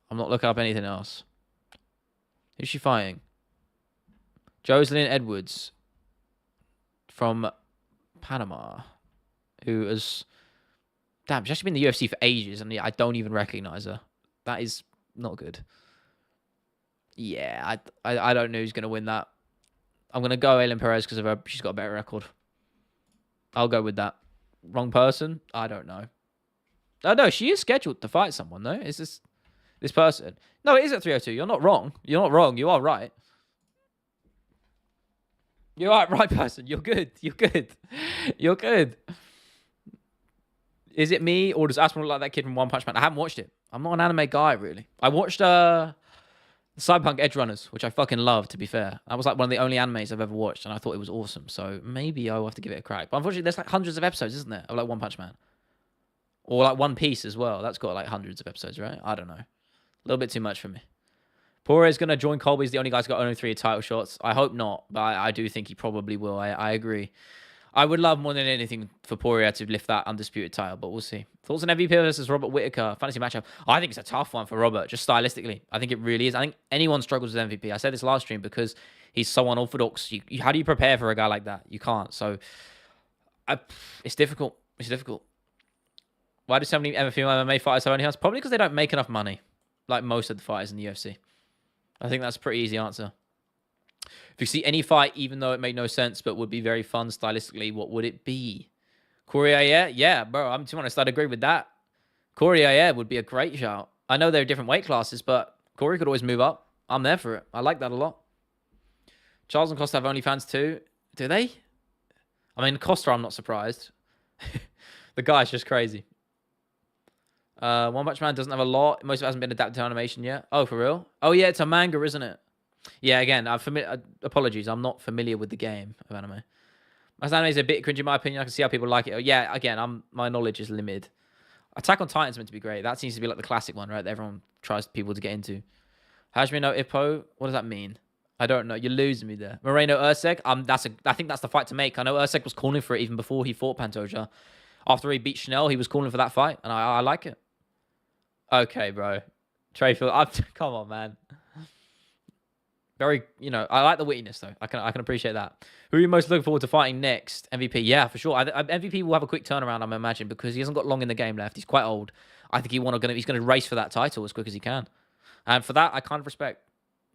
I'm not looking up anything else. Who's she fighting? Jocelyn Edwards from Panama, who has... Damn, she's actually been in the UFC for ages, and I don't even recognize her. That is not good. Yeah, I don't know who's going to win that. I'm going to go Aylin Perez because of her. She's got a better record. I'll go with that. Wrong person? I don't know. Oh, no, she is scheduled to fight someone, though. Is this person? No, it is at 302. You're not wrong. You're not wrong. You are right. You're right person. You're good. You're good. You're good. Is it me, or does Aspen look like that kid from One Punch Man? I haven't watched it. I'm not an anime guy, really. I watched Cyberpunk Edge Runners, which I fucking love, to be fair. That was like one of the only animes I've ever watched, and I thought it was awesome. So maybe I'll have to give it a crack. But unfortunately, there's like hundreds of episodes, isn't there, of like One Punch Man? Or like One Piece as well. That's got like hundreds of episodes, right? I don't know. A little bit too much for me. Poirier's going to join Colby. He's the only guy who's got only 3 title shots. I hope not, but I do think he probably will. I agree. I would love more than anything for Poirier to lift that undisputed title, but we'll see. Thoughts on MVP versus Robert Whittaker? Fantasy matchup. I think it's a tough one for Robert, just stylistically. I think it really is. I think anyone struggles with MVP. I said this last stream because he's so unorthodox. How do you prepare for a guy like that? You can't. So it's difficult. It's difficult. Why do so many female MMA fighters have only hands? Probably because they don't make enough money, like most of the fighters in the UFC. I think that's a pretty easy answer. If you see any fight, even though it made no sense, but would be very fun stylistically, what would it be? Corey, yeah, bro. I'm to be honest, I'd agree with that. Corey would be a great shout. I know they're different weight classes, but Corey could always move up. I'm there for it. I like that a lot. Charles and Costa have OnlyFans too. Do they? I mean, Costa, I'm not surprised. The guy's just crazy. One Punch Man doesn't have a lot. Most of it hasn't been adapted to animation yet. Oh, for real? Oh, yeah, it's a manga, isn't it? Yeah, again, apologies. I'm not familiar with the game of anime. My anime is a bit cringy in my opinion. I can see how people like it. Oh, yeah, again, my knowledge is limited. Attack on Titan's meant to be great. That seems to be like the classic one, right? That everyone tries people to get into. Hajime no Ippo. What does that mean? I don't know. You're losing me there. Moreno Ursek. I think that's the fight to make. I know Ursek was calling for it even before he fought Pantoja. After he beat Chanel, he was calling for that fight, and I like it. Okay, bro. Treyfield. Come on, man. Very, I like the wittiness though. I can appreciate that. Who are you most looking forward to fighting next? MVP, yeah, for sure. MVP will have a quick turnaround, I'm imagining, because he hasn't got long in the game left. He's quite old. I think he's gonna race for that title as quick as he can, and for that, I kind of respect.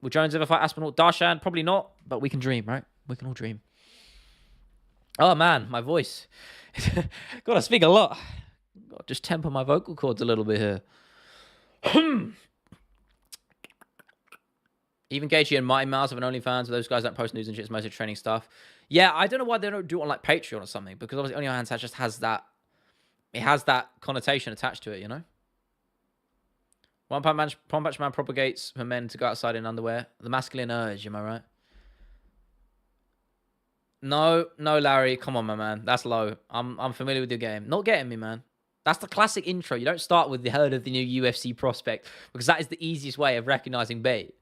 Will Jones ever fight Aspinall? Darshan, probably not, but we can dream, right? We can all dream. Oh man, my voice. Gotta speak a lot. Gotta just temper my vocal cords a little bit here. Even Gaethje and Mighty Mouse have an OnlyFans, but those guys don't post news and shit. It's mostly training stuff. Yeah, I don't know why they don't do it on like Patreon or something, because obviously OnlyFans just has that. It has that connotation attached to it, One Punch Man propagates for men to go outside in underwear. The masculine urge, am I right? No, Larry. Come on, my man. That's low. I'm familiar with your game. Not getting me, man. That's the classic intro. You don't start with the heard of the new UFC prospect, because that is the easiest way of recognizing bait.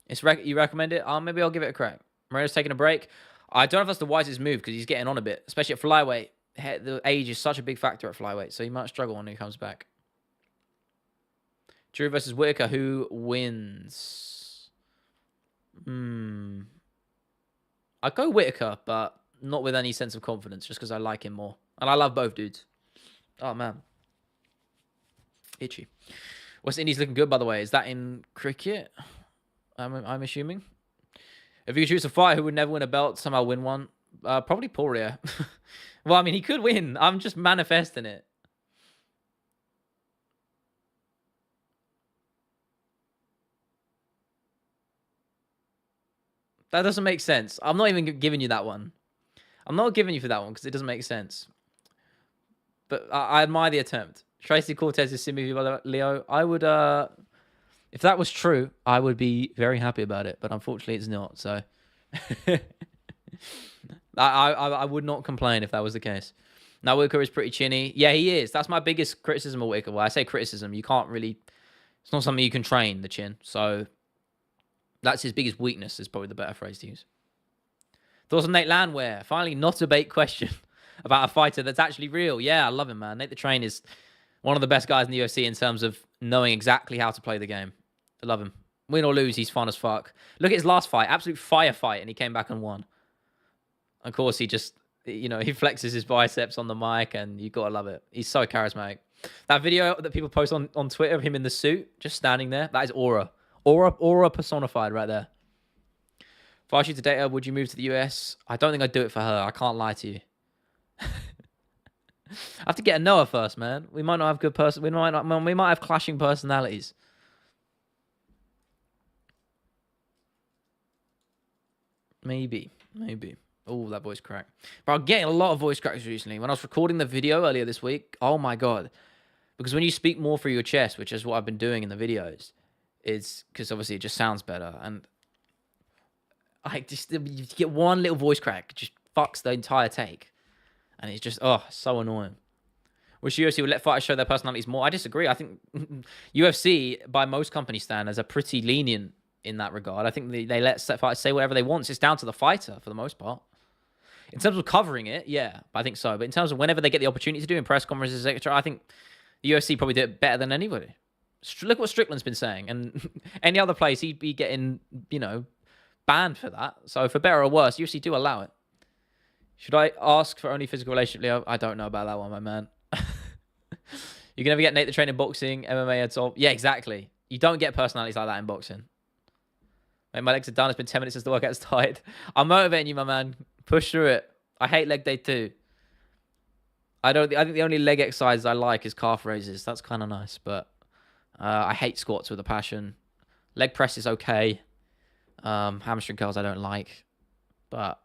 You recommend it? Maybe I'll give it a crack. Moreno's taking a break. I don't know if that's the wisest move, because he's getting on a bit, especially at flyweight. The age is such a big factor at flyweight, so he might struggle when he comes back. Drew versus Whittaker. Who wins? I'd go Whittaker, but not with any sense of confidence, just because I like him more. And I love both dudes. Oh, man. Itchy. West Indies looking good, by the way. Is that in cricket? I'm assuming. If you could choose a fighter who would never win a belt, somehow win one, probably Poirier. Well, I mean, he could win. I'm just manifesting it. That doesn't make sense. I'm not even giving you that one. I'm not giving you for that one because it doesn't make sense. But I admire the attempt. Tracy Cortez is Simi Leo. I would, if that was true, I would be very happy about it. But unfortunately, it's not. So I would not complain if that was the case. Now, Whittaker is pretty chinny. Yeah, he is. That's my biggest criticism of Whittaker. Well, I say criticism. You can't really... It's not something you can train, the chin. So that's his biggest weakness, is probably the better phrase to use. Thoughts on Nate Landwehr? Finally, not a bait question about a fighter that's actually real. Yeah, I love him, man. Nate the Train is one of the best guys in the UFC in terms of knowing exactly how to play the game. I love him. Win or lose, he's fun as fuck. Look at his last fight. Absolute firefight, and he came back and won. Of course, he just... he flexes his biceps on the mic, and you gotta love it. He's so charismatic. That video that people post on Twitter of him in the suit, just standing there, that is aura. Aura personified right there. If I shoot to date her, would you move to the US? I don't think I'd do it for her. I can't lie to you. I have to get to know her first, man. We might not have we might have clashing personalities. Maybe. Oh, that voice crack. But I'm getting a lot of voice cracks recently. When I was recording the video earlier this week, oh my God. Because when you speak more through your chest, which is what I've been doing in the videos, is because obviously it just sounds better. And you get one little voice crack, just fucks the entire take. And it's just, so annoying. Which UFC would let fighters show their personalities more. I disagree. I think UFC, by most company standards, are pretty lenient in that regard. I think they let fighters say whatever they want. It's down to the fighter for the most part. In terms of covering it, yeah, I think so. But in terms of whenever they get the opportunity to do in press conferences, etc., I think the UFC probably did it better than anybody. Look what Strickland's been saying. And any other place, he'd be getting, banned for that. So for better or worse, UFC do allow it. Should I ask for only physical relationship, Leo? I don't know about that one, my man. You can never get Nate the Train in boxing, MMA, and all. Yeah, exactly. You don't get personalities like that in boxing. Mate, my legs are done. It's been 10 minutes since the workout started. I'm motivating you, my man. Push through it. I hate leg day too. I think the only leg exercise I like is calf raises. That's kind of nice, but I hate squats with a passion. Leg press is okay. Hamstring curls I don't like. But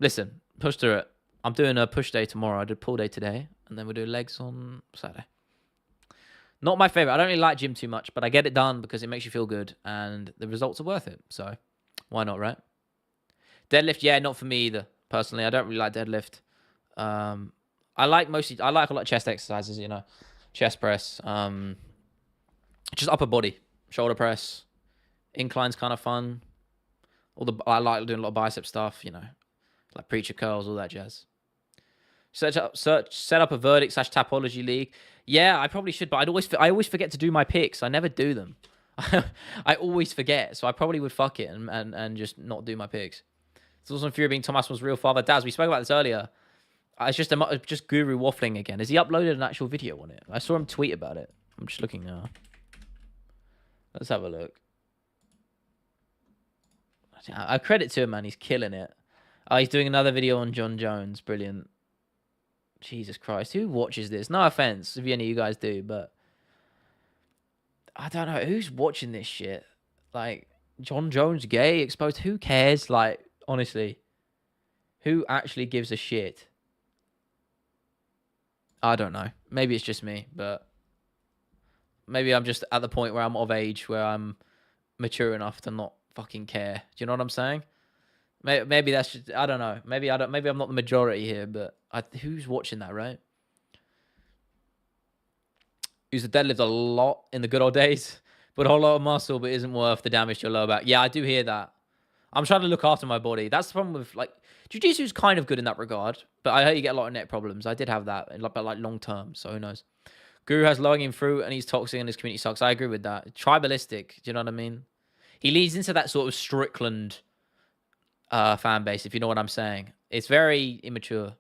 listen, push through it. I'm doing a push day tomorrow. I did pull day today, and then we'll do legs on Saturday. Not my favorite. I don't really like gym too much, but I get it done because it makes you feel good, and the results are worth it. So why not, right? Deadlift, yeah, not for me either. Personally, I don't really like deadlift. I like a lot of chest exercises. Chest press, just upper body, shoulder press, incline's kind of fun. I like doing a lot of bicep stuff. Like preacher curls, all that jazz. Set up a verdict / Tapology league. Yeah, I probably should, but I always forget to do my picks. I never do them. I always forget, so I probably would fuck it and just not do my picks. It's also Fury being Thomas' real father. Daz, we spoke about this earlier. It's just Guru waffling again. Has he uploaded an actual video on it? I saw him tweet about it. I'm just looking now. Let's have a look. I credit to him, man. He's killing it. Oh, he's doing another video on John Jones. Brilliant. Jesus Christ. Who watches this? No offense if any of you guys do, but I don't know. Who's watching this shit? Like, John Jones gay exposed? Who cares? Like, honestly. Who actually gives a shit? I don't know. Maybe it's just me, but maybe I'm just at the point where I'm of age, where I'm mature enough to not fucking care. Do you know what I'm saying? Maybe that's just, I don't know. Maybe I'm not the majority here, but who's watching that, right? Used to deadlift a lot in the good old days, but a whole lot of muscle, but isn't worth the damage to your lower back. Yeah, I do hear that. I'm trying to look after my body. That's the problem with, like, jiu-jitsu's kind of good in that regard, but I heard you get a lot of neck problems. I did have that, but like long term, so who knows? Guru has low-hanging fruit and he's toxic and his community sucks. I agree with that. Tribalistic, do you know what I mean? He leads into that sort of Strickland fan base, if you know what I'm saying. It's very immature,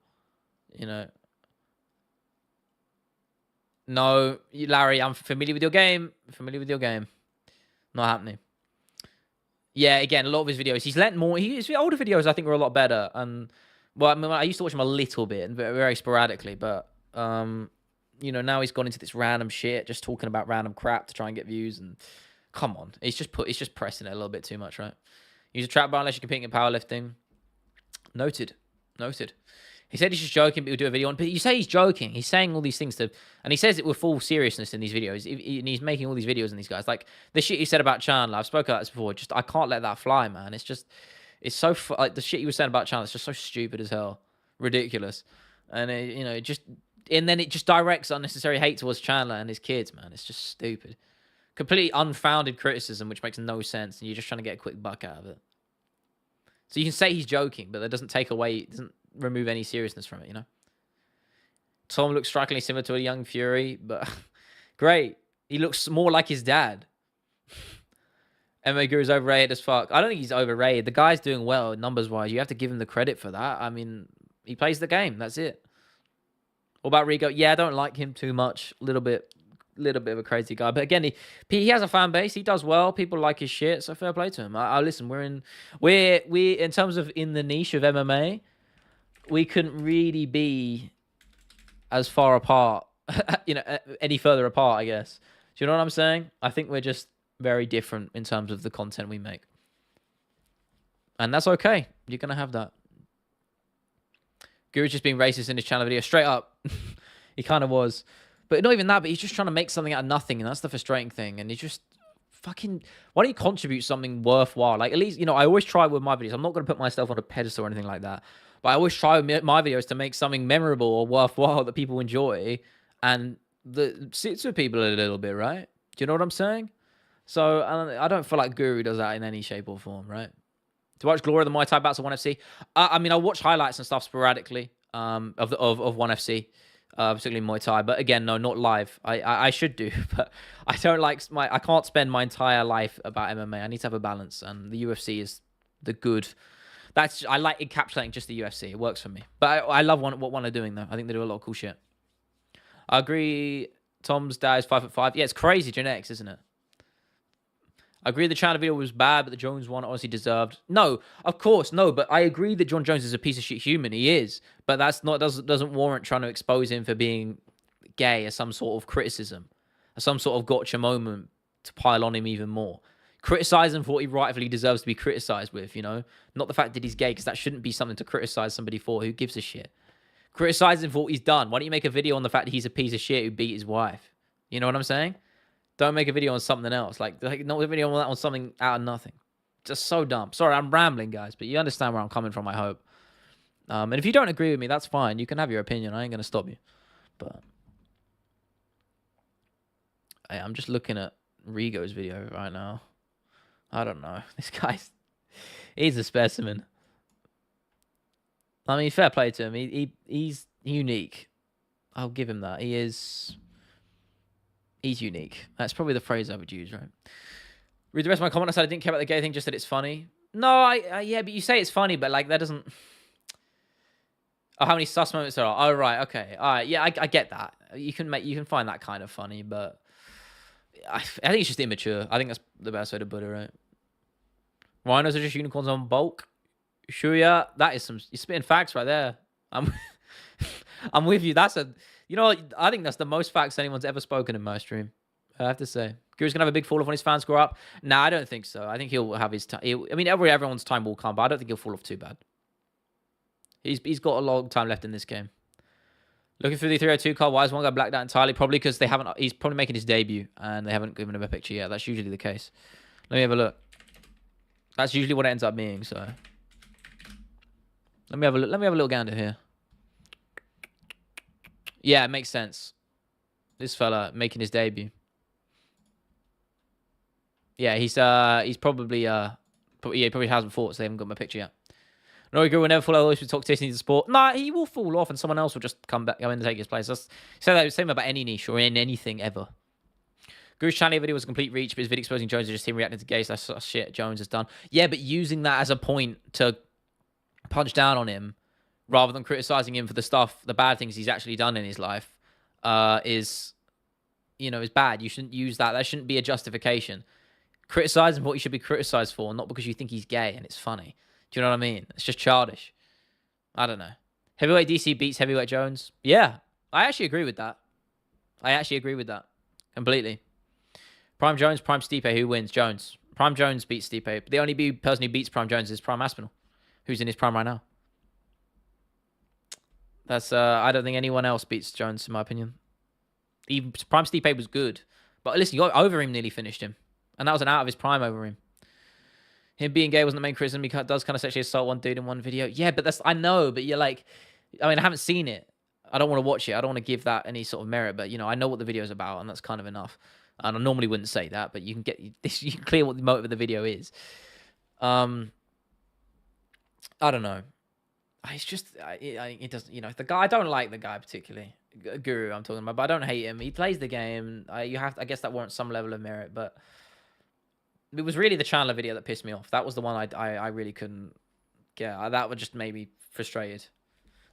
No, Larry, I'm familiar with your game. Not happening. Yeah, again, a lot of his videos. He's lent more. His older videos, I think, were a lot better. And I used to watch him a little bit, and very sporadically. But now he's gone into this random shit, just talking about random crap to try and get views. And come on, it's just pressing it a little bit too much, right? Use a trap bar unless you're competing in powerlifting. Noted. He said he's just joking, but he'll do a video on. But you say he's joking. He's saying all these things and he says it with full seriousness in these videos. And he's making all these videos in these guys. Like the shit he said about Chandler. I've spoken about this before. Just I can't let that fly, man. It's so like the shit he was saying about Chandler. It's just so stupid as hell, ridiculous, and it just directs unnecessary hate towards Chandler and his kids, man. It's just stupid, completely unfounded criticism, which makes no sense, and you're just trying to get a quick buck out of it. So you can say he's joking, but that doesn't remove any seriousness from it, Tom looks strikingly similar to a young Fury, but great. He looks more like his dad. MMA Guru's overrated as fuck. I don't think he's overrated. The guy's doing well numbers-wise. You have to give him the credit for that. I mean, he plays the game. That's it. What about Rigo? Yeah, I don't like him too much. Little bit of a crazy guy. But again, he has a fan base. He does well. People like his shit, so fair play to him. I listen, we're in terms of in the niche of MMA, we couldn't really be as far apart, any further apart, I guess. Do you know what I'm saying? I think we're just very different in terms of the content we make. And that's okay. You're going to have that. Guru's just being racist in his channel video. Straight up. He kind of was. But not even that, but he's just trying to make something out of nothing, and that's the frustrating thing. And he's just fucking... Why don't you contribute something worthwhile? Like, at least, I always try with my videos. I'm not going to put myself on a pedestal or anything like that. But I always try with my videos to make something memorable or worthwhile that people enjoy. and the sits with people a little bit, right? Do you know what I'm saying? So I don't feel like Guru does that in any shape or form, right? To watch Glory of the Muay Thai bouts of 1FC. I mean, I watch highlights and stuff sporadically of 1FC, particularly Muay Thai. But again, no, not live. I should do, but I don't like I can't spend my entire life about MMA. I need to have a balance, and the UFC is the good. I like encapsulating just the UFC. It works for me. But I love what one are doing though. I think they do a lot of cool shit. I agree. Tom's dad is 5'5". Yeah, it's crazy genetics, isn't it? I agree the Chandler video was bad, but the Jones one honestly deserved. No, of course, no. But I agree that John Jones is a piece of shit human. He is, but that's not doesn't warrant trying to expose him for being gay as some sort of criticism, as some sort of gotcha moment to pile on him even more. Criticize him for what he rightfully deserves to be criticized with. You know, not the fact that he's gay, because that shouldn't be something to criticize somebody for. Who gives a shit? Criticize him for what he's done. Why don't you make a video on the fact that he's a piece of shit who beat his wife? You know what I'm saying? Don't make a video on something else. Like not a video on that, on something out of nothing. Just so dumb. Sorry, I'm rambling, guys, but you understand where I'm coming from, I hope. And if you don't agree with me, that's fine. You can have your opinion. I ain't going to stop you. But I'm just looking at Rigo's video right now. I don't know. This guy's... He's a specimen. I mean, fair play to him. He's unique. I'll give him that. He's unique. That's probably the phrase I would use, right? Read the rest of my comment. I said I didn't care about the gay thing, just that it's funny. No, yeah, but you say it's funny, but like that doesn't... Oh, how many sus moments there are? Oh, right, okay. All right, yeah, I get that. You can find that kind of funny, but I think it's just immature. I think that's the best way to put it, right? Rhinos are just unicorns on bulk. Sure, yeah, that is you're spitting facts right there. I'm with you. You know, I think that's the most facts anyone's ever spoken in my stream. I have to say. Guru's going to have a big fall off when his fans grow up. Nah, I don't think so. I think he'll have his time. I mean, everyone's time will come, but I don't think he'll fall off too bad. He's got a long time left in this game. Looking through the 302 card, why is one guy blacked out entirely? Probably because he's probably making his debut, and they haven't given him a picture yet. That's usually the case. Let me have a look. That's usually what it ends up being, so. Let me have a look. Let me have a little gander here. Yeah, it makes sense. This fella making his debut. Yeah, he's probably he probably hasn't fought, so they haven't got my picture yet. No, Guru will never fall off with toxicity in the sport. Nah, he will fall off, and someone else will just come in and take his place. Say that same about any niche or in anything ever. Guru's channel video was a complete reach, but his video exposing Jones is just him reacting to gays. That's shit Jones has done. Yeah, but using that as a point to punch down on him, rather than criticizing him for the bad things he's actually done in his life, is bad. You shouldn't use that. That shouldn't be a justification. Criticize him for what you should be criticized for, not because you think he's gay and it's funny. Do you know what I mean? It's just childish. I don't know. Heavyweight DC beats heavyweight Jones. Yeah, I actually agree with that. Completely. Prime Jones, Prime Stipe. Who wins? Jones. Prime Jones beats Stipe. The only person who beats Prime Jones is Prime Aspinall, who's in his prime right now. That's I don't think anyone else beats Jones, in my opinion. Even Prime Stipe was good, but listen, you got over him, nearly finished him, and that was an out of his prime over him. Him being gay wasn't the main criticism. He does kind of sexually assault one dude in one video. Yeah, but I know, but you're like, I mean, I haven't seen it. I don't want to watch it. I don't want to give that any sort of merit, but I know what the video's about, and that's kind of enough. And I normally wouldn't say that, but you can clear what the motive of the video is. I don't know. It's just, it doesn't, the guy, I don't like the guy particularly. Guru, I'm talking about, but I don't hate him. He plays the game. I guess that warrants some level of merit, but it was really the Chandler video that pissed me off. That was the one I really couldn't get. That would just made me frustrated.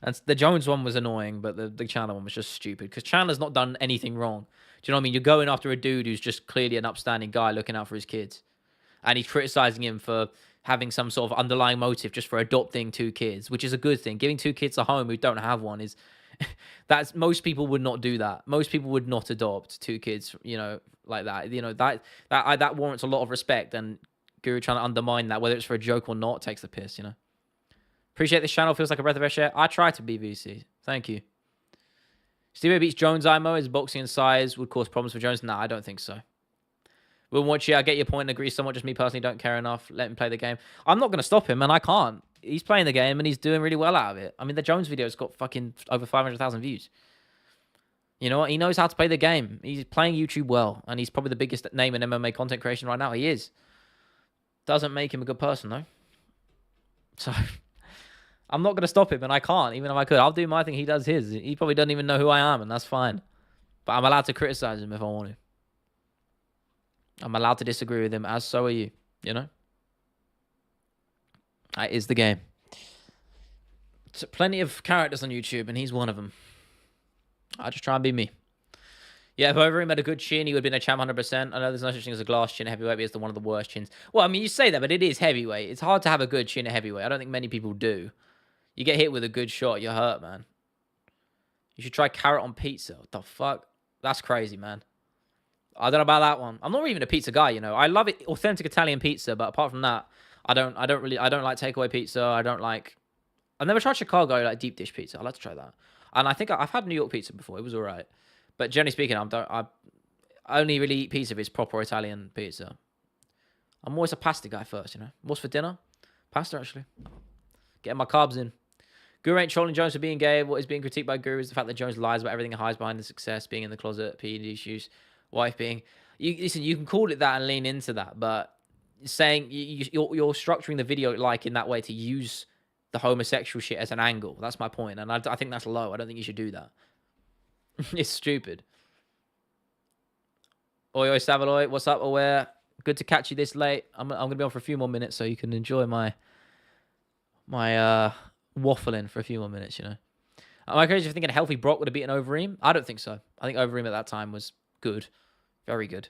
And the Jones one was annoying, but the Chandler one was just stupid because Chandler's not done anything wrong. Do you know what I mean? You're going after a dude who's just clearly an upstanding guy looking out for his kids, and he's criticizing him for having some sort of underlying motive just for adopting 2 kids, which is a good thing. Giving 2 kids a home who don't have one is most people would not do that. Most people would not adopt 2 kids, like that. That warrants a lot of respect, and Guru trying to undermine that, whether it's for a joke or not, takes the piss, Appreciate this channel. Feels like a breath of fresh air. I try to be VC. Thank you. Steve beats Jones IMO. His boxing and size would cause problems for Jones. Nah, I don't think so. We'll watch it. I get your point and agree somewhat. Just me personally don't care enough. Let him play the game. I'm not going to stop him, and I can't. He's playing the game, and he's doing really well out of it. I mean, the Jones video's got fucking over 500,000 views. You know what? He knows how to play the game. He's playing YouTube well, and he's probably the biggest name in MMA content creation right now. He is. Doesn't make him a good person, though. So, I'm not going to stop him, and I can't, even if I could. I'll do my thing. He does his. He probably doesn't even know who I am, and that's fine. But I'm allowed to criticize him if I want to. I'm allowed to disagree with him, as so are you. You know? That is the game. So plenty of characters on YouTube, and he's one of them. I just try and be me. Yeah, if Overeem had a good chin, he would have been a champ 100%. I know there's no such thing as a glass chin at heavyweight, but it's one of the worst chins. Well, I mean, you say that, but it is heavyweight. It's hard to have a good chin at heavyweight. I don't think many people do. You get hit with a good shot, you're hurt, man. You should try carrot on pizza. What the fuck? That's crazy, man. I don't know about that one. I'm not even a pizza guy, you know. I love it, authentic Italian pizza, but apart from that, I don't like takeaway pizza. I've never tried Chicago, like deep dish pizza. I'd like to try that. And I think I've had New York pizza before. It was all right. But generally speaking, I only really eat pizza if it's proper Italian pizza. I'm always a pasta guy first, you know. What's for dinner? Pasta, actually. Getting my carbs in. Guru ain't trolling Jones for being gay. What is being critiqued by Guru is the fact that Jones lies about everything and hides behind the success, being in the closet, PED issues, wife being... Listen, you can call it that and lean into that, but saying you're structuring the video like in that way to use the homosexual shit as an angle. That's my point, and I think that's low. I don't think you should do that. It's stupid. Oi, oi, Savaloy, what's up, Aware? Good to catch you this late. I'm going to be on for a few more minutes so you can enjoy my waffling for a few more minutes, you know. Am I crazy for thinking a healthy Brock would have beaten Overeem? I don't think so. I think Overeem at that time was good. Very good.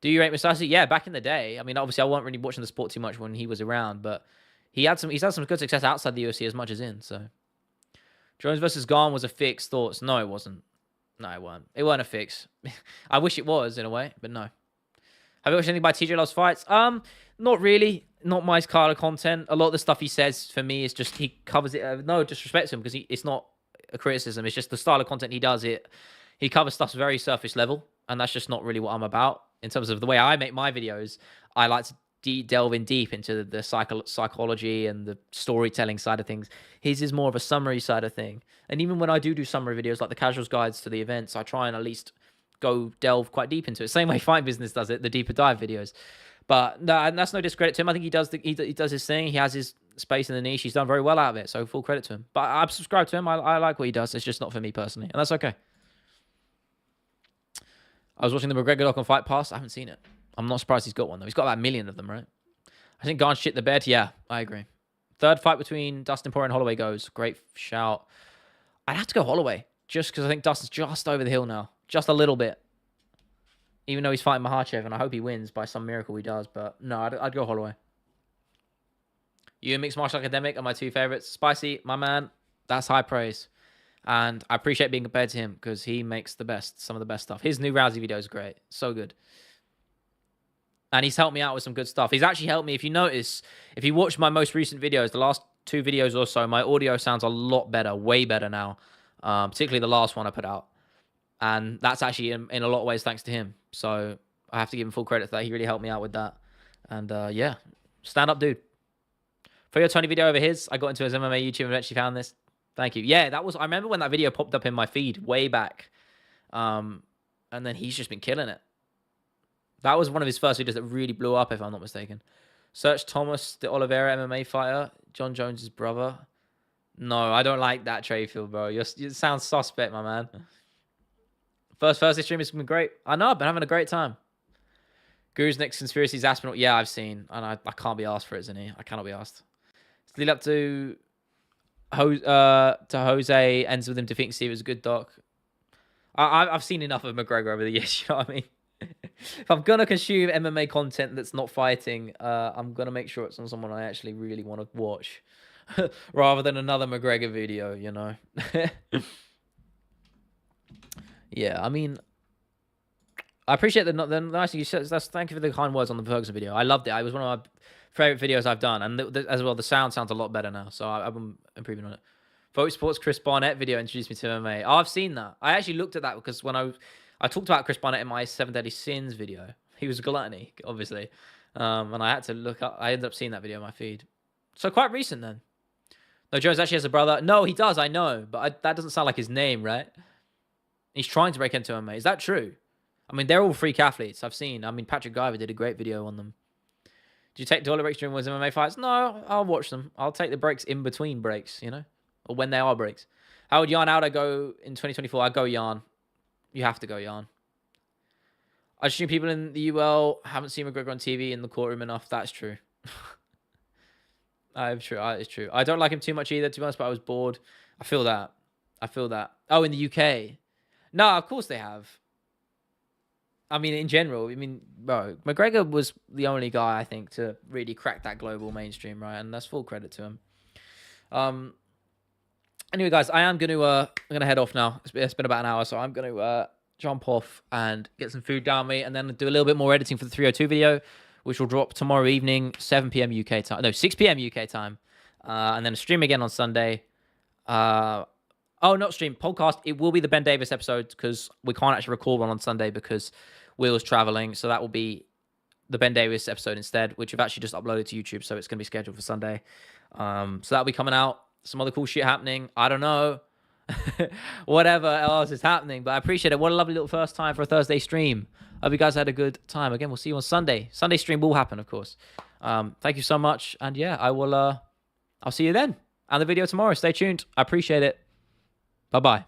Do you rate Musashi? Yeah, back in the day. I mean, obviously, I wasn't really watching the sport too much when he was around, but he's had some good success outside the UFC as much as in, so. Jones versus Garn was a fix. Thoughts? No, it wasn't. No, it weren't. It weren't a fix. I wish it was, in a way, but no. Have you watched anything by TJ Love's fights? Not really. Not my kind of content. A lot of the stuff he says, for me, is just, he covers it. No disrespect to him, because it's not a criticism. It's just the style of content he does. He covers stuff very surface level, and that's just not really what I'm about. In terms of the way I make my videos, I like to delve in deep into the psychology and the storytelling side of things. His is more of a summary side of thing. And even when I do summary videos, like the casuals guides to the events, I try and at least delve quite deep into it. Same way Fight Business does it, the deeper dive videos. But no, and that's no discredit to him. I think he does his thing. He has his space in the niche. He's done very well out of it. So full credit to him. But I've subscribed to him. I like what he does. It's just not for me personally. And that's okay. I was watching the McGregor doc on Fight Pass. I haven't seen it. I'm not surprised he's got one, though. He's got about 1 million of them, right? I think Garn shit the bed. Yeah, I agree. Third fight between Dustin Poirier and Holloway goes. Great shout. I'd have to go Holloway, just because I think Dustin's just over the hill now. Just a little bit. Even though he's fighting Makhachev, and I hope he wins by some miracle he does. But no, I'd go Holloway. You and Mixed Martial Academic are my two favorites. Spicy, my man, that's high praise. And I appreciate being compared to him, because he makes some of the best stuff. His new Rousey video is great. So good. And he's helped me out with some good stuff. He's actually helped me. If you notice, if you watch my most recent videos, the last 2 videos or so, my audio sounds a lot better, way better now. Particularly the last one I put out. And that's actually, in a lot of ways, thanks to him. So I have to give him full credit for that. He really helped me out with that. And yeah, stand up, dude. For your Tony video over his, I got into his MMA YouTube and eventually found this. Thank you. Yeah, I remember when that video popped up in my feed way back. And then he's just been killing it. That was one of his first videos that really blew up, if I'm not mistaken. Search Thomas, the Oliveira MMA fighter, John Jones' brother. No, I don't like that Trayfield, bro. You sound suspect, my man. First stream has been great. I know, I've been having a great time. Guru's next conspiracy is astronaut. Yeah, I've seen. And I can't be asked for it, isn't he? I cannot be asked. Lead up to Jose, ends with him defeating Steve. It was a good doc. I've seen enough of McGregor over the years, you know what I mean? If I'm going to consume MMA content that's not fighting, I'm going to make sure it's on someone I actually really want to watch. Rather than another McGregor video, you know? Yeah, I mean, I appreciate the nice thing you said. Thank you for the kind words on the Ferguson video. I loved it. It was one of my favorite videos I've done. And as well, the sound sounds a lot better now. So I'm improving on it. Vote Sports Chris Barnett video introduced me to MMA. Oh, I've seen that. I actually looked at that because when I talked about Chris Barnett in my 7 Deadly Sins video. He was gluttony, obviously. And I had to look up. I ended up seeing that video on my feed. So quite recent then. No, Jones actually has a brother. No, he does, I know. But that doesn't sound like his name, right? He's trying to break into MMA. Is that true? I mean, they're all freak athletes. I've seen. I mean, Patrick Guyver did a great video on them. Do you take toilet breaks during one's MMA fights? No, I'll watch them. I'll take the breaks in between breaks, you know, or when they are breaks. How would Jan Aldo go in 2024? I'd go Jan. You have to go Jan. I assume people in the UL haven't seen McGregor on TV in the courtroom enough. That's true. It's true. It's true. I don't like him too much either, to be honest, but I was bored. I feel that. Oh, in the UK. No, of course they have. I mean, in general, I mean, bro, McGregor was the only guy, I think, to really crack that global mainstream, right? And that's full credit to him. Anyway, guys, I'm gonna head off now. It's been about an hour, so I'm gonna jump off and get some food down me, and then do a little bit more editing for the 302 video, which will drop tomorrow evening, 7 p.m. UK time. No, 6 p.m. UK time, and then stream again on Sunday. Oh, not stream, podcast. It will be the Ben Davis episode because we can't actually record one on Sunday because Will's traveling. So that will be the Ben Davis episode instead, which we've actually just uploaded to YouTube. So it's going to be scheduled for Sunday. So that'll be coming out. Some other cool shit happening. I don't know. Whatever else is happening. But I appreciate it. What a lovely little first time for a Thursday stream. Hope you guys had a good time. Again, we'll see you on Sunday. Sunday stream will happen, of course. Thank you so much. And yeah, I'll see you then. And the video tomorrow. Stay tuned. I appreciate it. Bye-bye.